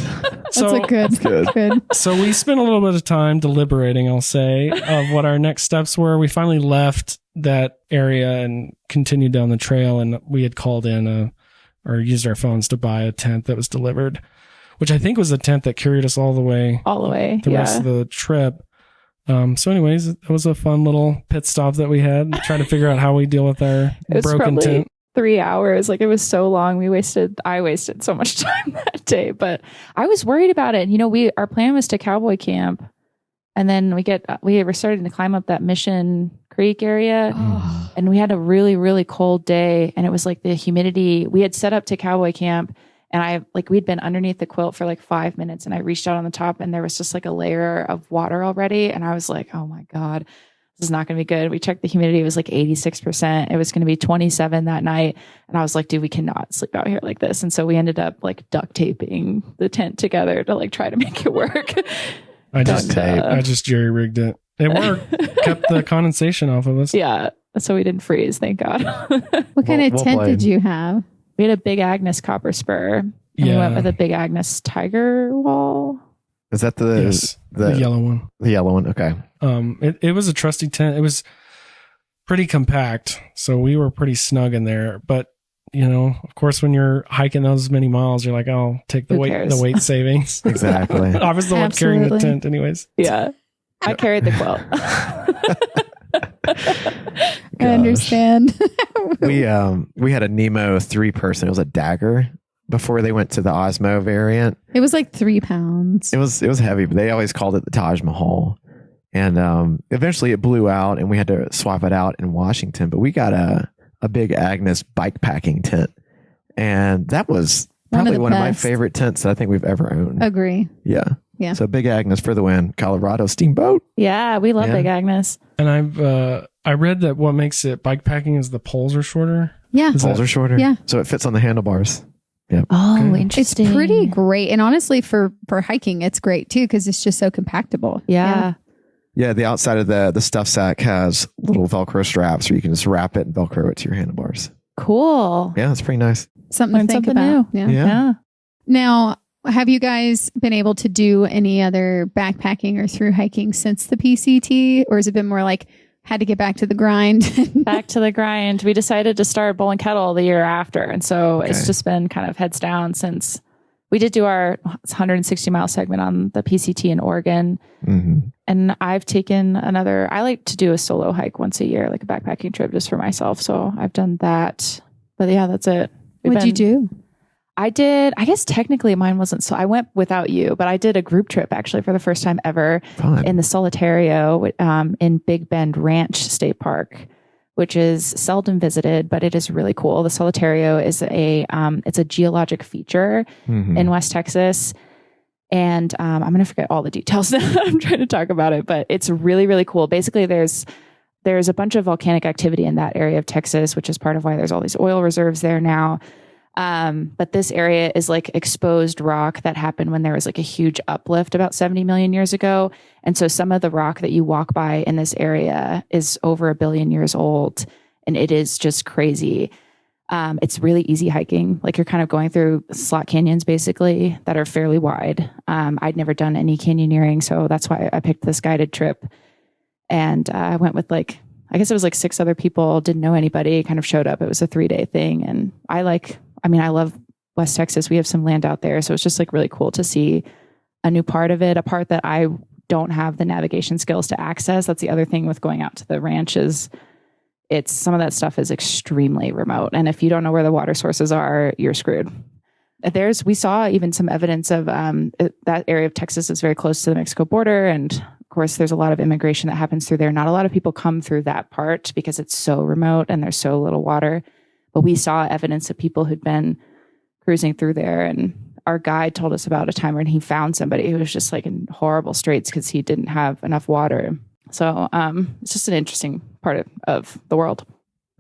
That's good. So we spent a little bit of time deliberating, I'll say, of what our next steps were. We finally left that area and continued down the trail, and we had called in or used our phones to buy a tent that was delivered, which I think was a tent that carried us all the way the rest of the trip. So anyways, it was a fun little pit stop that we had, trying to figure out how we deal with our broken tent. 3 hours. Like, it was so long. I wasted so much time that day, but I was worried about it. You know, our plan was to cowboy camp, and then we were starting to climb up that Mission Creek area, and we had a really, really cold day, and it was like the humidity. We had set up to cowboy camp, and we'd been underneath the quilt for like 5 minutes, and I reached out on the top, and there was just like a layer of water already. And I was like, oh my God, this is not going to be good. We checked the humidity. It was like 86%. It was going to be 27 that night. And I was like, dude, we cannot sleep out here like this. And so we ended up like duct taping the tent together to like try to make it work. I just jerry rigged it. It worked. Kept the condensation off of us. Yeah. So we didn't freeze, thank God. What kind of tent did you have? We had a Big Agnes copper spur. And we went with a Big Agnes tiger wall. Is that the yellow one? The yellow one. Okay. It was a trusty tent. It was pretty compact, so we were pretty snug in there. But you know, of course, when you're hiking those many miles, you're like, I'll take the weight savings. Exactly. I was the one carrying the tent, anyways. Yeah, I carried the quilt. I understand. We had a Nemo 3-person. It was a Dagger before they went to the Osmo variant. It was like 3 pounds. It was heavy, but they always called it the Taj Mahal. And eventually it blew out, and we had to swap it out in Washington. But we got a Big Agnes bike packing tent, and that was probably one of my favorite tents that I think we've ever owned. Agree. Yeah. So Big Agnes for the win. Colorado Steamboat. Yeah, we love Big Agnes. And I read that what makes it bike packing is the poles are shorter. Yeah. Poles are shorter. Yeah. So it fits on the handlebars. Yep. Oh, interesting. It's pretty great. And honestly, for hiking, it's great too, because it's just so compactable. Yeah. Yeah, the outside of the stuff sack has little Velcro straps where you can just wrap it and Velcro it to your handlebars. Cool. Yeah, it's pretty nice. Something to think about. New. Yeah. Now, have you guys been able to do any other backpacking or through hiking since the PCT? Or has it been more like had to get back to the grind? Back to the grind. We decided to start Bowl Kettle the year after. And so it's just been kind of heads down since we did do our 160-mile segment on the PCT in Oregon. Mm-hmm. And I've taken I like to do a solo hike once a year, like a backpacking trip just for myself. So I've done that. But yeah, that's it. What'd you do? I guess technically mine wasn't so. I went without you, but I did a group trip actually for the first time ever in the Solitario in Big Bend Ranch State Park, which is seldom visited, but it is really cool. The Solitario is it's a geologic feature in West Texas. And I'm going to forget all the details now. I'm trying to talk about it, but it's really, really cool. Basically, there's a bunch of volcanic activity in that area of Texas, which is part of why there's all these oil reserves there now. But this area is like exposed rock that happened when there was like a huge uplift about 70 million years ago. And so some of the rock that you walk by in this area is over 1 billion years old. And it is just crazy. It's really easy hiking. Like you're kind of going through slot canyons basically that are fairly wide. I'd never done any canyoneering, so that's why I picked this guided trip. And I went with I guess it was like 6 other people, didn't know anybody, kind of showed up. It was a 3-day thing. And I love West Texas. We have some land out there. So it's just like really cool to see a new part of it, a part that I don't have the navigation skills to access. That's the other thing with going out to the ranch is some of that stuff is extremely remote. And if you don't know where the water sources are, you're screwed. We saw even some evidence of that area of Texas is very close to the Mexico border. And of course, there's a lot of immigration that happens through there. Not a lot of people come through that part because it's so remote and there's so little water. But we saw evidence of people who'd been cruising through there. And our guide told us about a time when he found somebody who was just like in horrible straits because he didn't have enough water. So it's just an interesting part of the world.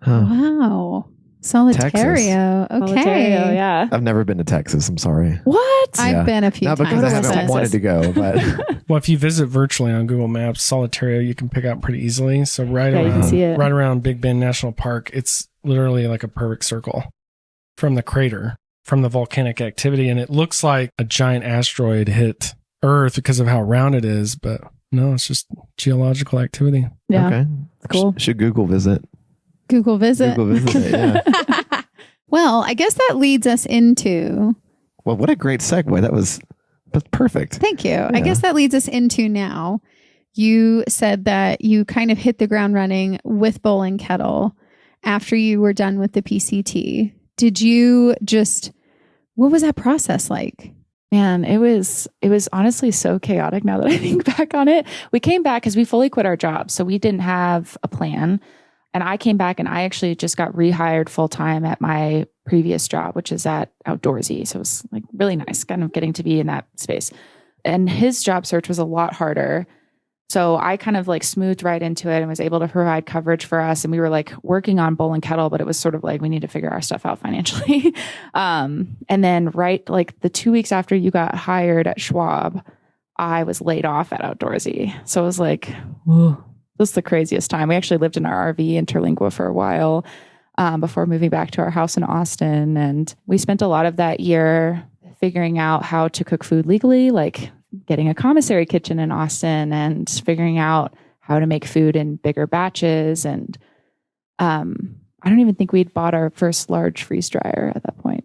Huh. Wow. Solitario. Texas. Okay. Solitario, yeah. I've never been to Texas. I'm sorry. What? I've been a few Not times. because I haven't wanted to go, but well, if you visit virtually on Google Maps, Solitario you can pick out pretty easily. So you can see it. right around Big Bend National Park, it's literally like a perfect circle from the crater, from the volcanic activity, and it looks like a giant asteroid hit Earth because of how round it is, but no, it's just geological activity. Yeah. Okay. It's cool. Should Google visit. Google visit. Google visit it, yeah. Well, I guess that leads us into... Well, what a great segue. That's perfect. Thank you. Yeah. I guess that leads us into now. You said that you kind of hit the ground running with Bowl Kettle after you were done with the PCT. Did you just... What was that process like? Man, it was honestly so chaotic now that I think back on it. We came back because we fully quit our jobs, so we didn't have a plan. And I came back and I actually just got rehired full time at my previous job, which is at Outdoorsy. So it was like really nice kind of getting to be in that space. And his job search was a lot harder. So I kind of like smoothed right into it and was able to provide coverage for us. And we were like working on Bowl Kettle, but it was sort of like, we need to figure our stuff out financially. And then right, like the 2 weeks after you got hired at Schwab, I was laid off at Outdoorsy. So it was like, whoa, this is the craziest time. We actually lived in our RV in Terlingua for a while before moving back to our house in Austin. And we spent a lot of that year figuring out how to cook food legally, like getting a commissary kitchen in Austin and figuring out how to make food in bigger batches. And I don't even think we'd bought our first large freeze dryer at that point.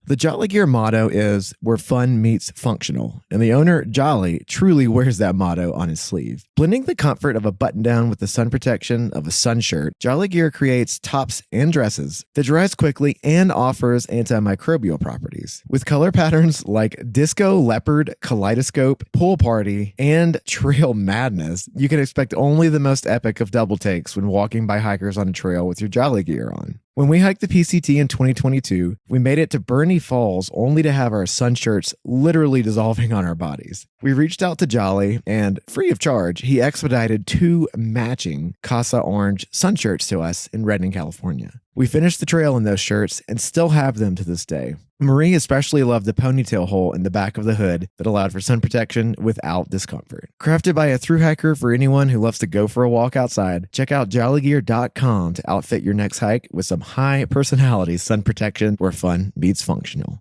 The Jolly Gear motto is where fun meets functional, and the owner, Jolly, truly wears that motto on his sleeve. Blending the comfort of a button-down with the sun protection of a sun shirt, Jolly Gear creates tops and dresses that dries quickly and offers antimicrobial properties. With color patterns like disco, leopard, kaleidoscope, pool party, and trail madness, you can expect only the most epic of double takes when walking by hikers on a trail with your Jolly Gear on. When we hiked the PCT in 2022, we made it to Burney Falls only to have our sun shirts literally dissolving on our bodies. We reached out to Jolly and, free of charge, he expedited 2 matching Casa Orange sun shirts to us in Redding, California. We finished the trail in those shirts and still have them to this day. Marie especially loved the ponytail hole in the back of the hood that allowed for sun protection without discomfort. Crafted by a thru hiker for anyone who loves to go for a walk outside, check out jollygear.com to outfit your next hike with some high personality sun protection where fun meets functional.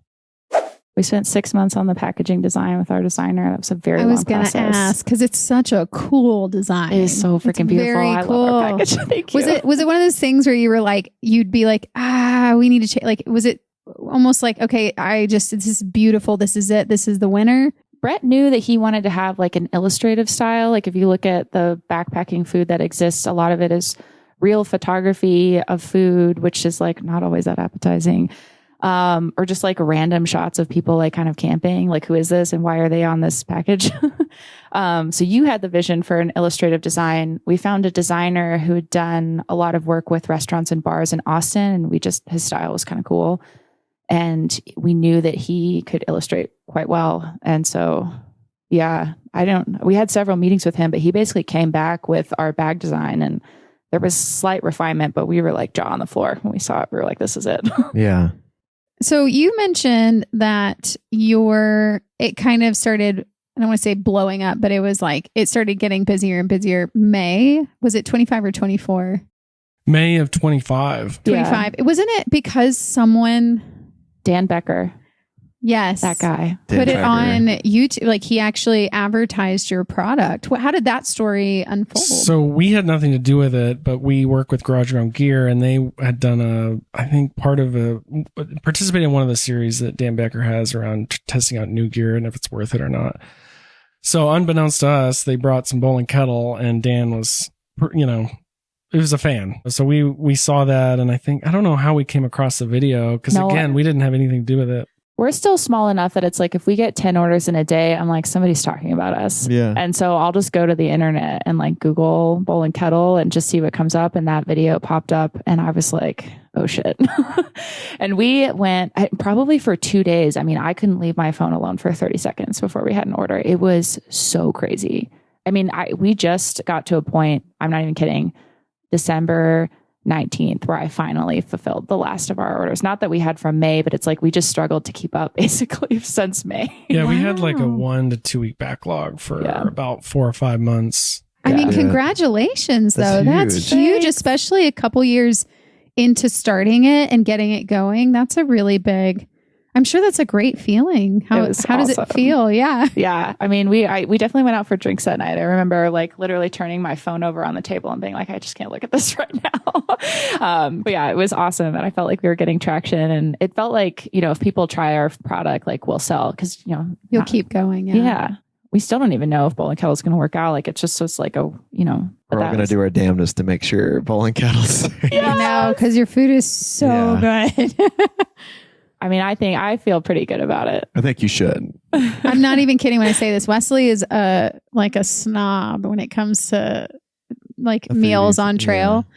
We spent 6 months on the packaging design with our designer. That was a very long process. I was going to ask because it's such a cool design. It is so freaking beautiful. Very cool. I love our package. Thank you. Was it one of those things where you were like, you'd be like, we need to change? Like, was it almost like, okay, this is beautiful. This is it. This is the winner. Brett knew that he wanted to have like an illustrative style. Like if you look at the backpacking food that exists, a lot of it is real photography of food, which is like not always that appetizing. Or just like random shots of people like kind of camping, like who is this and why are they on this package? So you had the vision for an illustrative design. We found a designer who had done a lot of work with restaurants and bars in Austin, and his style was kind of cool. And we knew that he could illustrate quite well. And so, yeah, we had several meetings with him, but he basically came back with our bag design, and there was slight refinement, but we were like jaw on the floor when we saw it. We were like, this is it. Yeah. So you mentioned that it kind of started, I don't want to say blowing up, but it was like, it started getting busier and busier. Was it 25 or 24? May of 25. 25. Yeah. Wasn't it because Dan Becker. Yes. That guy. Put it on YouTube. Like he actually advertised your product. How did that story unfold? So we had nothing to do with it, but we work with Garage Ground Gear, and they had done participated in one of the series that Dan Becker has around testing out new gear and if it's worth it or not. So unbeknownst to us, they brought some Bowl Kettle, and Dan was, he was a fan. So we saw that, and I don't know how we came across the video, because again, we didn't have anything to do with it. We're still small enough that it's like, if we get 10 orders in a day, I'm like, somebody's talking about us. Yeah. And so I'll just go to the internet and like Google Bowl Kettle and just see what comes up. And that video popped up, and I was like, oh shit. And we went probably for 2 days. I mean, I couldn't leave my phone alone for 30 seconds before we had an order. It was so crazy. I mean, we just got to a point, I'm not even kidding, December 19th, where I finally fulfilled the last of our orders. Not that we had from May, but it's like we just struggled to keep up basically since May. Yeah, we had like a 1 to 2 week backlog for about 4 or 5 months. I mean, congratulations, though. That's huge, especially a couple years into starting it and getting it going. That's a really big. I'm sure that's a great feeling. How does it feel? Yeah. Yeah. I mean, we definitely went out for drinks that night. I remember like literally turning my phone over on the table and being like, I just can't look at this right now. But yeah, it was awesome. And I felt like we were getting traction, and it felt like, you know, if people try our product, like we'll sell, because, you know, you'll keep going. Yeah. We still don't even know if Bowl Kettle is going to work out. Like it's just like a, you know, we're all going to do our damnedest to make sure Bowl Kettle's. Yeah, no, because your food is so good. I mean, I feel pretty good about it. I think you should. I'm not even kidding when I say this. Wesley is like a snob when it comes to like meals on trail. Yeah.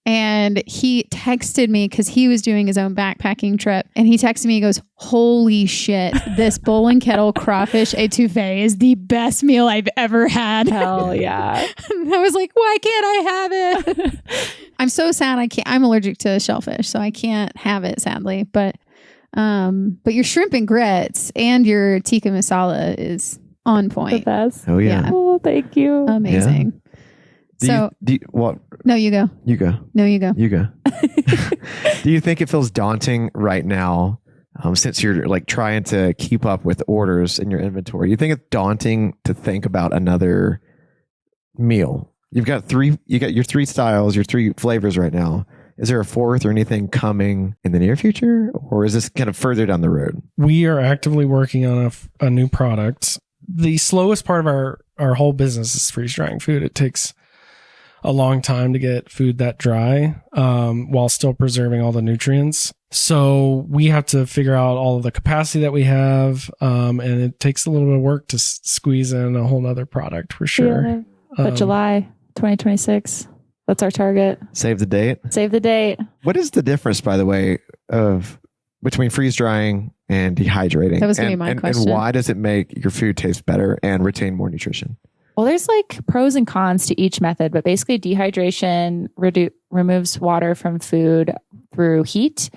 And he texted me because he was doing his own backpacking trip. And he texted me, he goes, holy shit, this Bowl Kettle crawfish etouffee is the best meal I've ever had. Hell yeah. And I was like, why can't I have it? I'm so sad I'm allergic to shellfish, so I can't have it, sadly. But your shrimp and grits and your tikka masala is on point. The best. Oh yeah. Oh, thank you. Amazing. Yeah. What? No, you go. You go. No, you go. You go. Do you think it feels daunting right now, since you're like trying to keep up with orders in your inventory? You think it's daunting to think about another meal? You got your 3 styles, your 3 flavors right now. Is there a 4th or anything coming in the near future, or is this kind of further down the road? We are actively working on a new product. The slowest part of our whole business is freeze drying food. It takes a long time to get food that dry, while still preserving all the nutrients. So we have to figure out all of the capacity that we have. And it takes a little bit of work to squeeze in a whole nother product for sure. Yeah. But July 2026, that's our target. Save the date. Save the date. What is the difference, by the way, between freeze drying and dehydrating? That was going to be my question. And why does it make your food taste better and retain more nutrition? Well, there's like pros and cons to each method, but basically dehydration removes water from food through heat,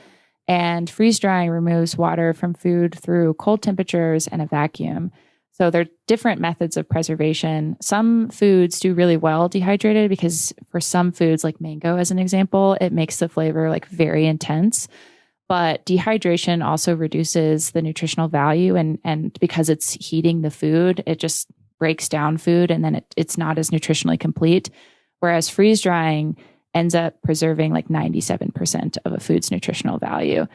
and freeze drying removes water from food through cold temperatures and a vacuum. So they're different methods of preservation. Some foods do really well dehydrated, because for some foods, like mango as an example, it makes the flavor like very intense. But dehydration also reduces the nutritional value, and because it's heating the food, it just breaks down food, and then it's not as nutritionally complete. Whereas freeze drying ends up preserving like 97% of a food's nutritional value.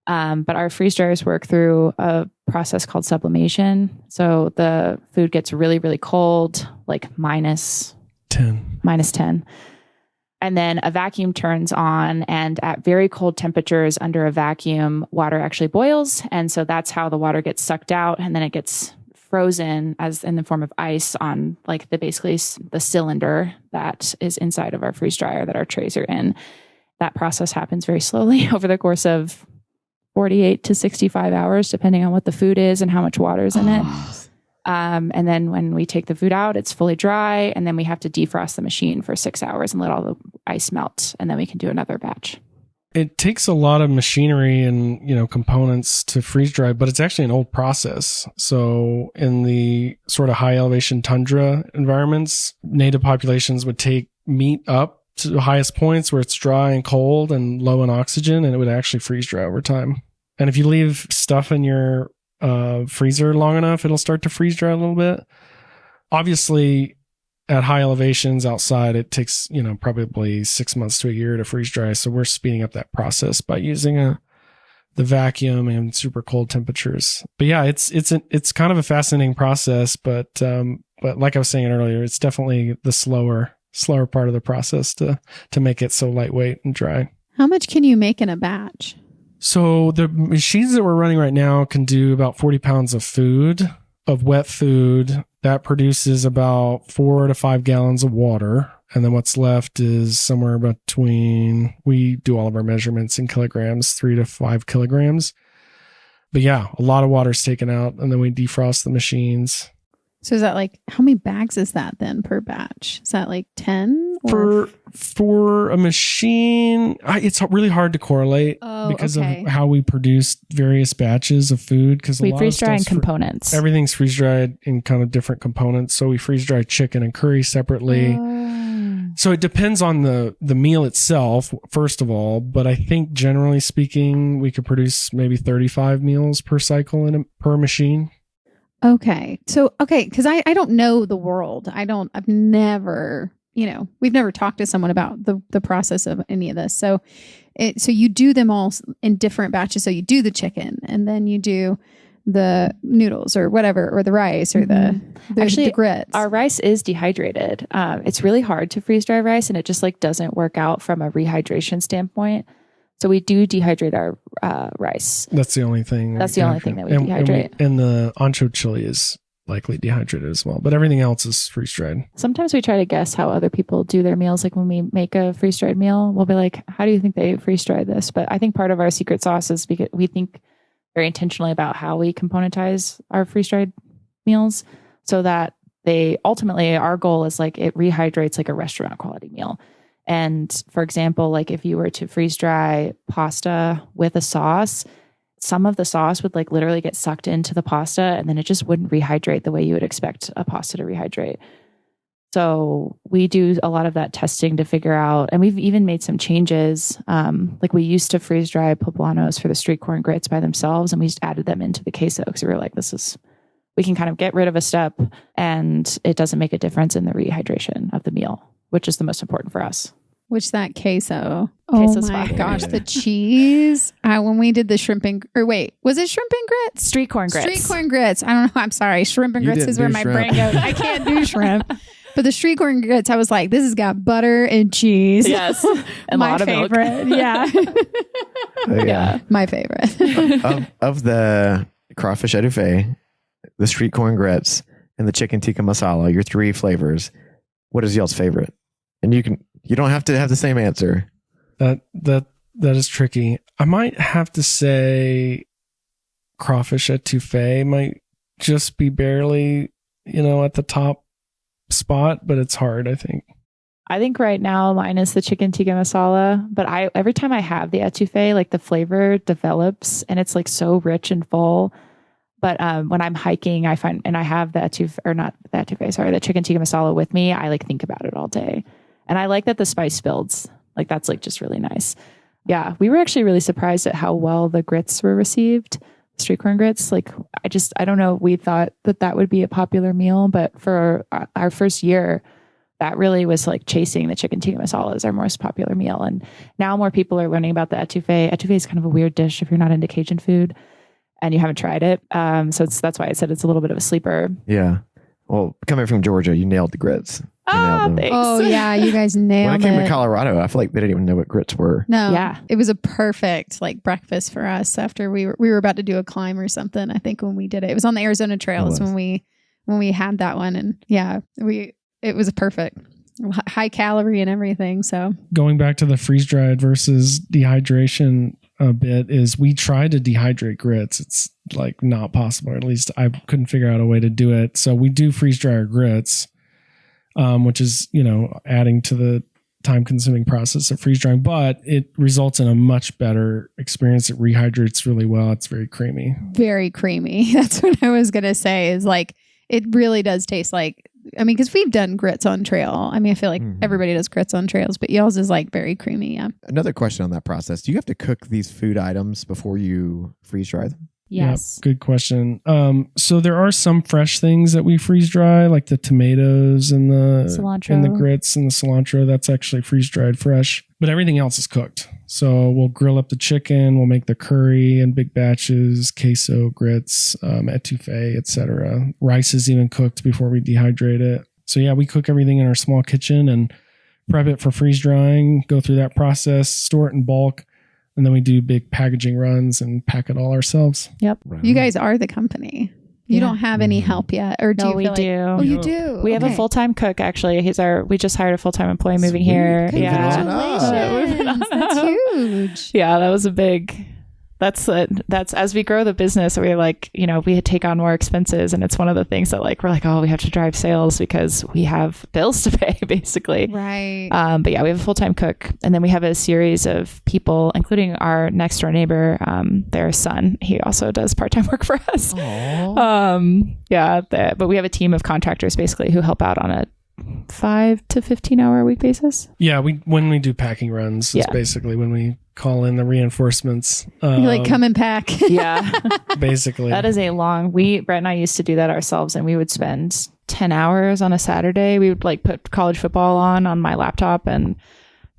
But our freeze dryers work through a process called sublimation. So the food gets really, really cold, like minus 10. And then a vacuum turns on, and at very cold temperatures under a vacuum, water actually boils. And so that's how the water gets sucked out, and then it gets frozen as in the form of ice on like basically the cylinder that is inside of our freeze dryer that our trays are in. That process happens very slowly over the course of 48 to 65 hours, depending on what the food is and how much water is in it. And then when we take the food out, it's fully dry, and then we have to defrost the machine for 6 hours and let all the ice melt, and then we can do another batch. It takes a lot of machinery and, components to freeze dry, but it's actually an old process. So in the sort of high elevation tundra environments, native populations would take meat up to the highest points where it's dry and cold and low in oxygen, and it would actually freeze dry over time. And if you leave stuff in your freezer long enough, it'll start to freeze dry a little bit. Obviously, at high elevations outside, it takes, probably 6 months to a year to freeze dry. So we're speeding up that process by using the vacuum and super cold temperatures. But yeah, it's kind of a fascinating process, but like I was saying earlier, it's definitely the slower part of the process to make it so lightweight and dry. How much can you make in a batch? So the machines that we're running right now can do about 40 pounds of wet food. That produces about 4 to 5 gallons of water. And then what's left is somewhere between, we do all of our measurements in kilograms, 3 to 5 kilograms. But yeah, a lot of water is taken out, and then we defrost the machines. So is that like, how many bags is that then per batch? Is that like 10? For a machine, it's really hard to correlate because of how we produce various batches of food. Because we freeze dry in components. Everything's freeze dried in kind of different components. So we freeze dry chicken and curry separately. So it depends on the meal itself, first of all, but I think generally speaking, we could produce maybe 35 meals per cycle per machine. Okay. So, because I don't know the world. I've never, we've never talked to someone about the process of any of this. So you do them all in different batches. So you do the chicken and then you do the noodles or whatever, or the rice or the grits. Our rice is dehydrated. It's really hard to freeze dry rice and it just like doesn't work out from a rehydration standpoint. So we do dehydrate our rice. That's the only thing. That's the only thing that we dehydrate. And the ancho chili is likely dehydrated as well, but everything else is freeze dried. Sometimes we try to guess how other people do their meals. Like when we make a freeze dried meal, we'll be like, how do you think they freeze dried this? But I think part of our secret sauce is because we think very intentionally about how we componentize our freeze dried meals so that they ultimately, our goal is like it rehydrates like a restaurant quality meal. And for example, like if you were to freeze dry pasta with a sauce, some of the sauce would like literally get sucked into the pasta and then it just wouldn't rehydrate the way you would expect a pasta to rehydrate. So we do a lot of that testing to figure out, and we've even made some changes. Like we used to freeze dry poblanos for the street corn grits by themselves, and we just added them into the queso because we were like, we can kind of get rid of a step and it doesn't make a difference in the rehydration of the meal, which is the most important for us. Which that queso. Queso's oh my fire. gosh, the cheese. When we did the shrimp and was it shrimp and grits? Street corn grits. Street corn grits. I don't know. I'm sorry. Shrimp and grits is where my brain goes. I can't do shrimp. But the street corn grits, I was like, this has got butter and cheese. Yes. And my a lot favorite. Of milk. Yeah. Yeah. My favorite. of the crawfish etouffee, the street corn grits, and the chicken tikka masala, your three flavors, what is y'all's favorite? And you don't have to have the same answer. That is tricky. I might have to say crawfish etouffee might just be barely, at the top spot, but it's hard, I think. I think right now mine is the chicken tikka masala, but every time I have the etouffee, like the flavor develops and it's like so rich and full. But when I'm hiking, I find, and I have the the chicken tikka masala with me, I like think about it all day. And I like that the spice builds. Like that's like just really nice. Yeah, we were actually really surprised at how well the grits were received. Street corn grits. Like I don't know. We thought that would be a popular meal, but for our first year, that really was like chasing the chicken tikka masala as our most popular meal. And now more people are learning about the etouffee. Etouffee is kind of a weird dish if you're not into Cajun food and you haven't tried it. So that's why I said it's a little bit of a sleeper. Yeah. Well, coming from Georgia, you nailed the grits. Thanks. Oh yeah, you guys nailed it. When I came to Colorado, I feel like they didn't even know what grits were. No, yeah, it was a perfect like breakfast for us after we were about to do a climb or something. I think when we did it, it was on the Arizona trails when we had that one, and yeah, it was perfect, high calorie and everything. So going back to the freeze dried versus dehydration a bit is we tried to dehydrate grits. It's like not possible, or at least I couldn't figure out a way to do it. So we do freeze dry our grits. Which is, adding to the time consuming process of freeze drying, but it results in a much better experience. It rehydrates really well. It's very creamy. Very creamy. That's what I was going to say is like, it really does taste like, because we've done grits on trail. I feel like everybody does grits on trails, but y'all's is like very creamy. Yeah. Another question on that process. Do you have to cook these food items before you freeze dry them? Yes. Yep, good question. So there are some fresh things that we freeze dry, like the tomatoes and the cilantro and the grits and the cilantro. That's actually freeze dried fresh, but everything else is cooked. So we'll grill up the chicken, we'll make the curry in big batches, queso, grits, etouffee, etc. Rice is even cooked before we dehydrate it. So yeah, we cook everything in our small kitchen and prep it for freeze drying, go through that process, store it in bulk. And then we do big packaging runs and pack it all ourselves. Yep. Right. You guys are the company. You don't have any help yet, or do no, you? We do. Oh, you do. We have a full-time cook. Actually, we just hired a full-time employee moving here. Congratulations. That's huge. Yeah, that was a big. That's as we grow the business, we're like, we take on more expenses, and it's one of the things that like we're like, oh, we have to drive sales because we have bills to pay, basically. Right. But yeah, we have a full-time cook, and then we have a series of people, including our next door neighbor, their son. He also does part-time work for us. Aww. But we have a team of contractors basically who help out on a 5 to 15 hour a week basis. Yeah, when we do packing runs, it's basically when we call in the reinforcements. You like come and pack. Yeah. Basically. That is a long, Brett and I used to do that ourselves, and we would spend 10 hours on a Saturday. We would like put college football on my laptop, and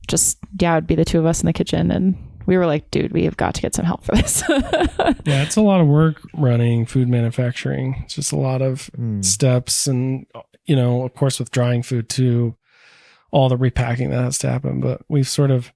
just, it'd be the two of us in the kitchen, and we were like, dude, we have got to get some help for this. Yeah, it's a lot of work running food manufacturing. It's just a lot of steps, and of course with drying food too, all the repacking that has to happen. But we've sort of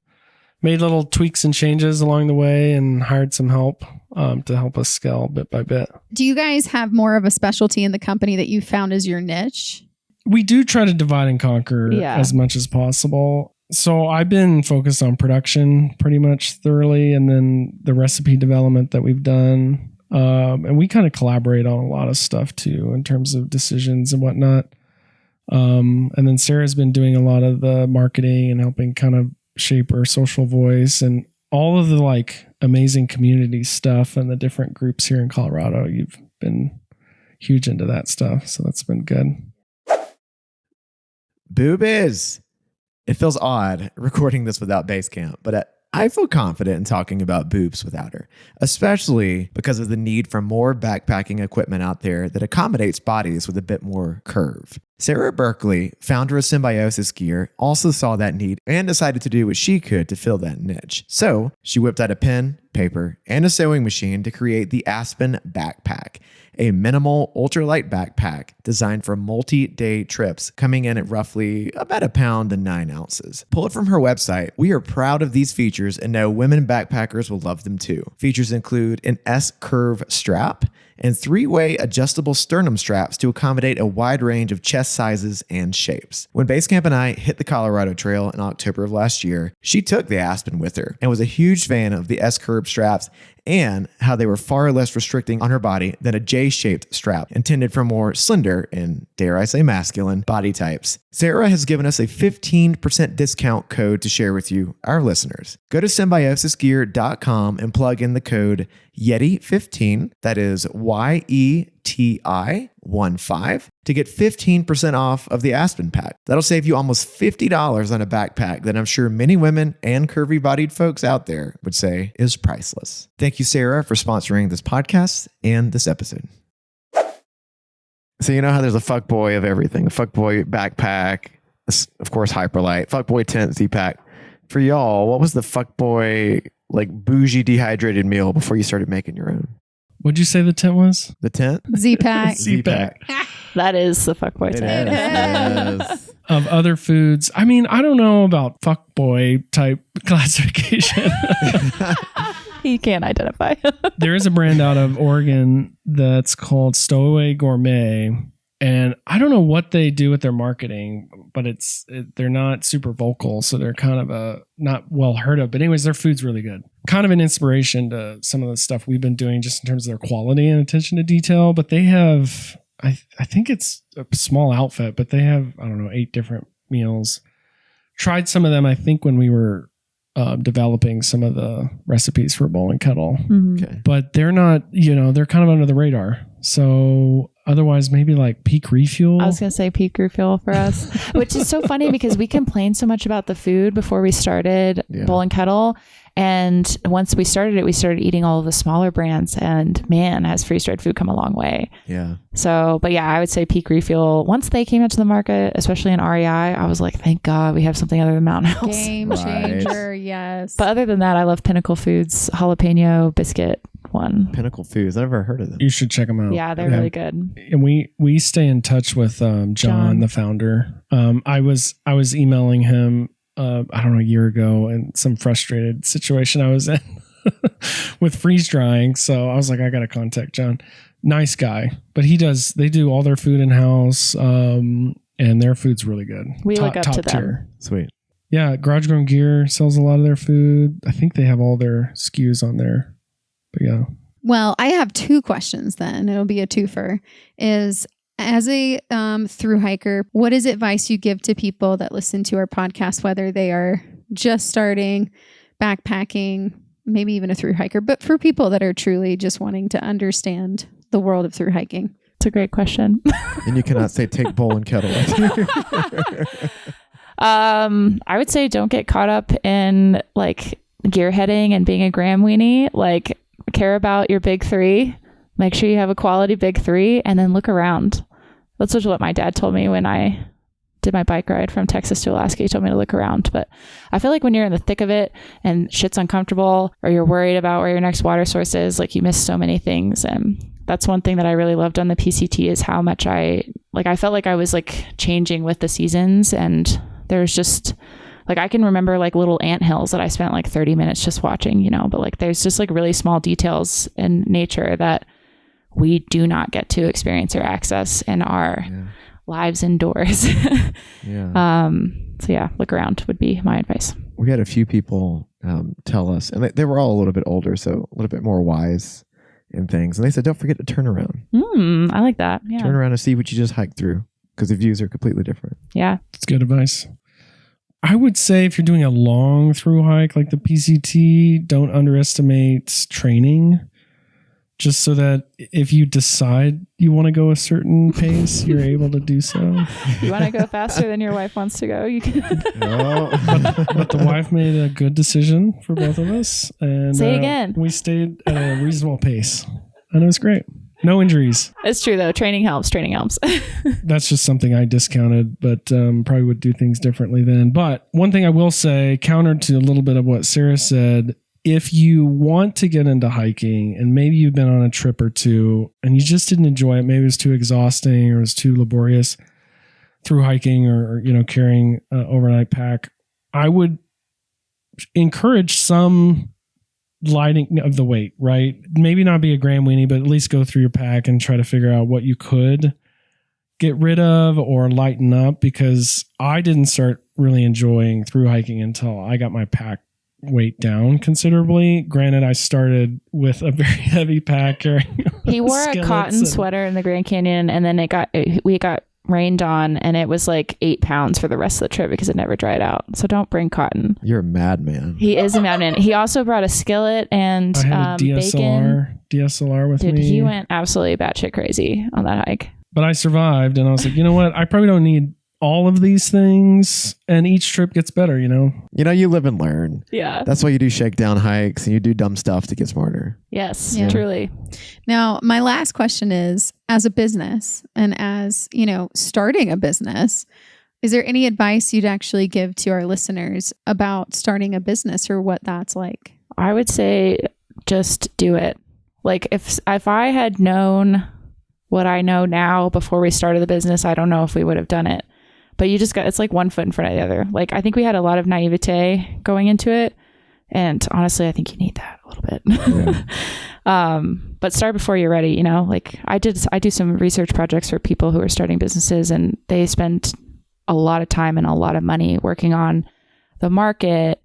made little tweaks and changes along the way and hired some help to help us scale bit by bit. Do you guys have more of a specialty in the company that you found as your niche? We do try to divide and conquer as much as possible. So I've been focused on production pretty much thoroughly, and then the recipe development that we've done. And we kind of collaborate on a lot of stuff too, in terms of decisions and whatnot. And then Sarah's been doing a lot of the marketing and helping kind of shape our social voice and all of the like amazing community stuff and the different groups here in Colorado. You've been huge into that stuff. So that's been good. Boobies. It feels odd recording this without Basecamp, but I feel confident in talking about boobs without her, especially because of the need for more backpacking equipment out there that accommodates bodies with a bit more curve. Sarah Berkeley, founder of Symbiosis Gear, also saw that need and decided to do what she could to fill that niche. So she whipped out a pen, paper, and a sewing machine to create the Aspen Backpack, a minimal ultralight backpack designed for multi-day trips, coming in at roughly about 1 pound and 9 ounces. Pull it from her website. We are proud of these features and know women backpackers will love them too. Features include an S-curve strap and 3-way adjustable sternum straps to accommodate a wide range of chest sizes and shapes. When Basecamp and I hit the Colorado Trail in October of last year, she took the Aspen with her and was a huge fan of the S-curve straps and how they were far less restricting on her body than a J-shaped strap intended for more slender and, dare I say, masculine body types. Sarah has given us a 15% discount code to share with you, our listeners. Go to symbiosisgear.com and plug in the code Yeti15, that is YETI15, to get 15% off of the Aspen pack. That'll save you almost $50 on a backpack that I'm sure many women and curvy-bodied folks out there would say is priceless. Thank you, Sarah, for sponsoring this podcast and this episode. So you know how there's a fuckboy of everything, a fuckboy backpack, of course, Hyperlight, fuckboy tent, Z-pack. For y'all, what was the fuckboy, like, bougie dehydrated meal before you started making your own? What'd you say the tent was? The tent? Z-pack. Z-pack. That is the fuckboy tent. It is. Of other foods. I mean, I don't know about fuckboy type classification. He can't identify. There is a brand out of Oregon that's called Stowaway Gourmet. And I don't know what they do with their marketing, but they're not super vocal. So they're kind of not well heard of. But anyways, their food's really good. Kind of an inspiration to some of the stuff we've been doing just in terms of their quality and attention to detail. But they have, I think it's a small outfit, but they have, 8 different meals. Tried some of them, I think, when we were developing some of the recipes for Bowl Kettle. Mm-hmm. Okay. But they're not, they're kind of under the radar. So otherwise, maybe like Peak Refuel. I was going to say Peak Refuel for us, which is so funny because we complained so much about the food before we started Bowl Kettle. And once we started it, we started eating all of the smaller brands, and man, has freeze-dried food come a long way. Yeah. So, but yeah, I would say Peak Refuel. Once they came into the market, especially in REI, I was like, thank God we have something other than Mountain House. Game changer, yes. But other than that, I love Pinnacle Foods jalapeno biscuit one. Pinnacle Foods. I've never heard of them. You should check them out. Yeah, they're really good. And we stay in touch with John, the founder. I was emailing him a year ago, and some frustrated situation I was in with freeze drying. So I was like, I got to contact John. Nice guy, but they do all their food in house. And their food's really good. We look up to them. Tier. Sweet. Yeah. Garage Grown Gear sells a lot of their food. I think they have all their SKUs on there, but yeah. Well, I have 2 questions then. It'll be a twofer. As a thru hiker, what is advice you give to people that listen to our podcast, whether they are just starting, backpacking, maybe even a thru hiker, but for people that are truly just wanting to understand the world of thru hiking? It's a great question. And you cannot say take Bowl and Kettle with you. I would say don't get caught up in like gearheading and being a gram weenie. Like, care about your big three. Make sure you have a quality big three, and then look around. That's just what my dad told me when I did my bike ride from Texas to Alaska. He told me to look around. But I feel like when you're in the thick of it and shit's uncomfortable, or you're worried about where your next water source is, like, you miss so many things. And that's one thing that I really loved on the PCT, is how much I felt like I was like changing with the seasons. And there's just like, I can remember like little anthills that I spent like 30 minutes just watching, you know, but like there's just like really small details in nature that we do not get to experience or access in our lives indoors. So yeah, look around would be my advice. We had a few people tell us, and they were all a little bit older, so a little bit more wise in things. And they said, don't forget to turn around. I like that. Yeah. Turn around and see what you just hiked through, because the views are completely different. Yeah. That's good advice. I would say if you're doing a long through hike like the PCT, don't underestimate training. Just so that if you decide you want to go a certain pace, you're able to do so. You want to go faster than your wife wants to go? You can. No. But the wife made a good decision for both of us. And say again. We stayed at a reasonable pace. And it was great. No injuries. It's true, though. Training helps. That's just something I discounted, but probably would do things differently then. But one thing I will say, counter to a little bit of what Sarah said, if you want to get into hiking and maybe you've been on a trip or two and you just didn't enjoy it, maybe it was too exhausting or it was too laborious through hiking or you know, carrying an overnight pack, I would encourage some lighting of the weight, right? Maybe not be a gram weenie, but at least go through your pack and try to figure out what you could get rid of or lighten up, because I didn't start really enjoying through hiking until I got my pack weight down considerably. Granted, I started with a very heavy pack carrying. He wore a cotton sweater in the Grand Canyon, and then we got rained on, and it was like 8 pounds for the rest of the trip because it never dried out. So don't bring cotton. You're a madman. He is a madman. He also brought a skillet and I had a DSLR with me. He went absolutely batshit crazy on that hike. But I survived, and I was like, you know what? I probably don't need all of these things, and each trip gets better, you know? You live and learn. Yeah. That's why you do shakedown hikes and you do dumb stuff to get smarter. Yes, truly. Now, my last question is, as a business and as, starting a business, is there any advice you'd actually give to our listeners about starting a business or what that's like? I would say just do it. Like if I had known what I know now before we started the business, I don't know if we would have done it. But it's like one foot in front of the other. Like, I think we had a lot of naivete going into it. And honestly, I think you need that a little bit. Yeah. But start before you're ready, like I do some research projects for people who are starting businesses, and they spend a lot of time and a lot of money working on the market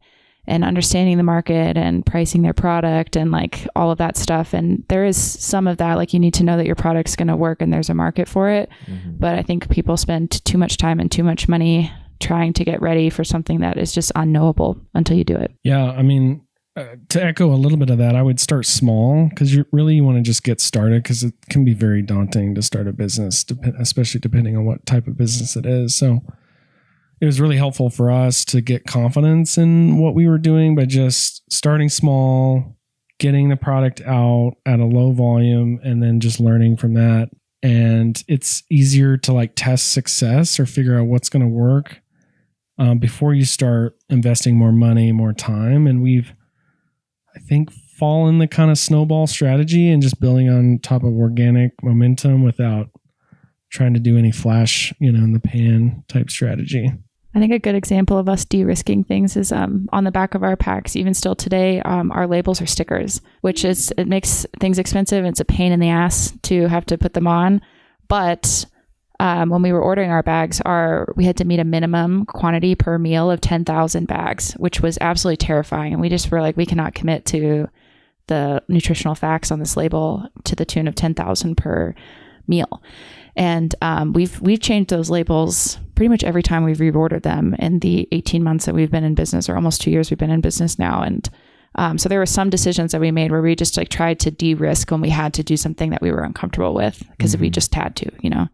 and understanding the market and pricing their product and like all of that stuff. And there is some of that, like you need to know that your product's going to work and there's a market for it. Mm-hmm. But I think people spend too much time and too much money trying to get ready for something that is just unknowable until you do it. Yeah. I mean, to echo a little bit of that, I would start small because you want to just get started, because it can be very daunting to start a business, especially depending on what type of business it is. So it was really helpful for us to get confidence in what we were doing by just starting small, getting the product out at a low volume, and then just learning from that. And it's easier to like test success or figure out what's going to work before you start investing more money, more time. And we've, I think, fallen the kind of snowball strategy and just building on top of organic momentum without trying to do any flash, in the pan type strategy. I think a good example of us de-risking things is on the back of our packs, even still today, our labels are stickers, it makes things expensive. It's a pain in the ass to have to put them on. But when we were ordering our bags, we had to meet a minimum quantity per meal of 10,000 bags, which was absolutely terrifying. And we just were like, we cannot commit to the nutritional facts on this label to the tune of 10,000 per meal. And we've changed those labels pretty much every time we've reordered them in the 18 months that we've been in business, or almost 2 years we've been in business now. And So there were some decisions that we made where we just like tried to de-risk when we had to do something that we were uncomfortable with because we just had to, you know.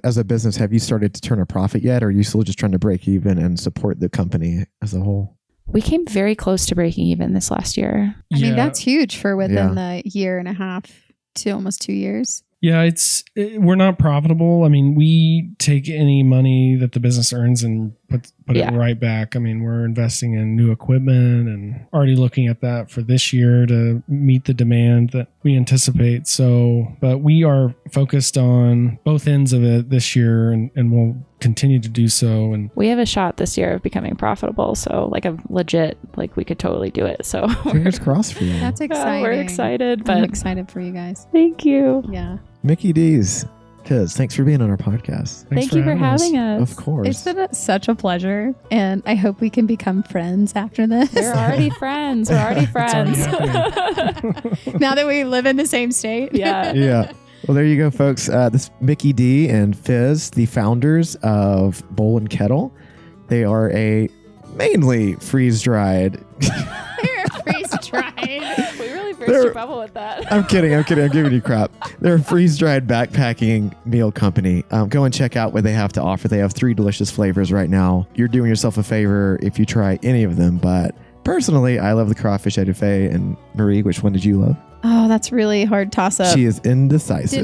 As a business, have you started to turn a profit yet, or are you still just trying to break even and support the company as a whole? We came very close to breaking even this last year. I mean, that's huge for within the year and a half to almost 2 years. Yeah, we're not profitable. I mean, we take any money that the business earns and put it right back. I mean, we're investing in new equipment and already looking at that for this year to meet the demand that we anticipate. So, but we are focused on both ends of it this year and we'll continue to do so. And we have a shot this year of becoming profitable. So like a legit, like we could totally do it. So fingers crossed for you. That's exciting. We're excited, but I'm excited for you guys. Thank you. Yeah. Micky D's, Fizz, thanks for being on our podcast. Thank you for having us. Of course. It's been such a pleasure. And I hope we can become friends after this. We're already friends. We're already friends. Now that we live in the same state. Yeah. Yeah. Well, there you go, folks. This is Micky D and Fizz, the founders of Bowl Kettle. They are a mainly freeze-dried. They're freeze-dried. We really burst your bubble with that. I'm kidding. I'm giving you crap. They're a freeze-dried backpacking meal company. Go and check out what they have to offer. They have 3 delicious flavors right now. You're doing yourself a favor if you try any of them, but personally, I love the crawfish etouffee. And Marie, which one did you love? Oh, that's really hard toss-up. She is indecisive.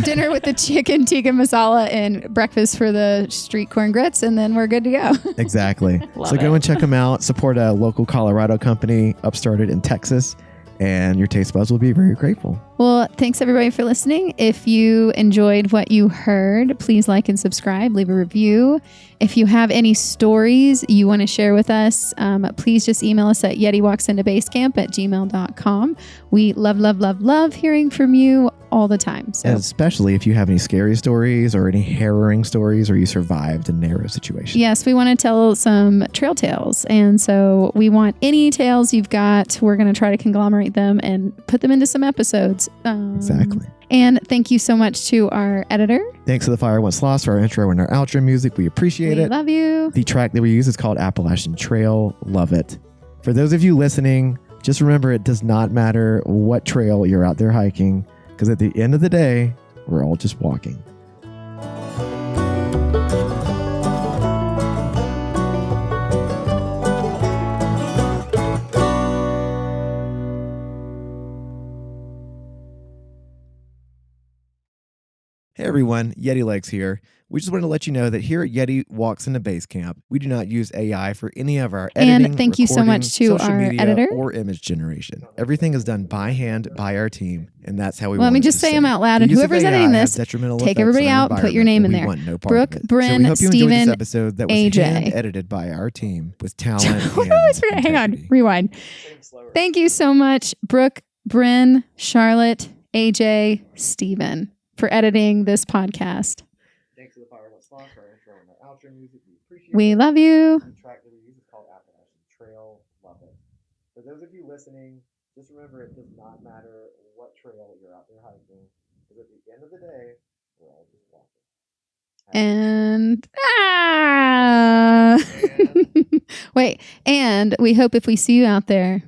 Dinner with the chicken tikka masala and breakfast for the street corn grits, and then we're good to go. Exactly. So go and check them out. Support a local Colorado company upstarted in Texas, and your taste buds will be very grateful. Well, thanks everybody for listening. If you enjoyed what you heard, please like and subscribe, leave a review. If you have any stories you want to share with us, please just email us at yetiwalksintobasecamp@gmail.com. We love hearing from you all the time. So, and especially if you have any scary stories or any harrowing stories, or you survived a narrow situation. Yes, we want to tell some trail tales. And so we want any tales you've got. We're going to try to conglomerate them and put them into some episodes. Exactly. And thank you so much to our editor. Thanks to the Fire Once Lost for our intro and our outro music. We appreciate it. Love you. The track that we use is called Appalachian Trail. Love it. For those of you listening, just remember it does not matter what trail you're out there hiking, because at the end of the day, we're all just walking. Hey everyone, Yeti Legs here. We just wanted to let you know that here at Yeti Walks into Basecamp, we do not use AI for any of our editing, and thank you so much to social our media, editor or image generation. Everything is done by hand by our team, and that's how we Let me just say them out loud, and whoever's editing this, take everybody out, put your name in there. No Brooke, Bryn, so we hope you enjoyed Steven, this episode that was AJ. hand edited by our team with talent and Hang on, integrity. rewind. Thank you so much, Brooke, Bryn, Charlotte, AJ, Steven, for editing this podcast. Thanks to the Fire Once Lost for our intro and our outro music. We appreciate it. We love you. The track that we use is called Appalachian Trail. Love it. For those of you listening, just remember it does not matter what trail you're out there hiking, because at the end of the day, we're all just walking. Wait, and we hope if we see you out there,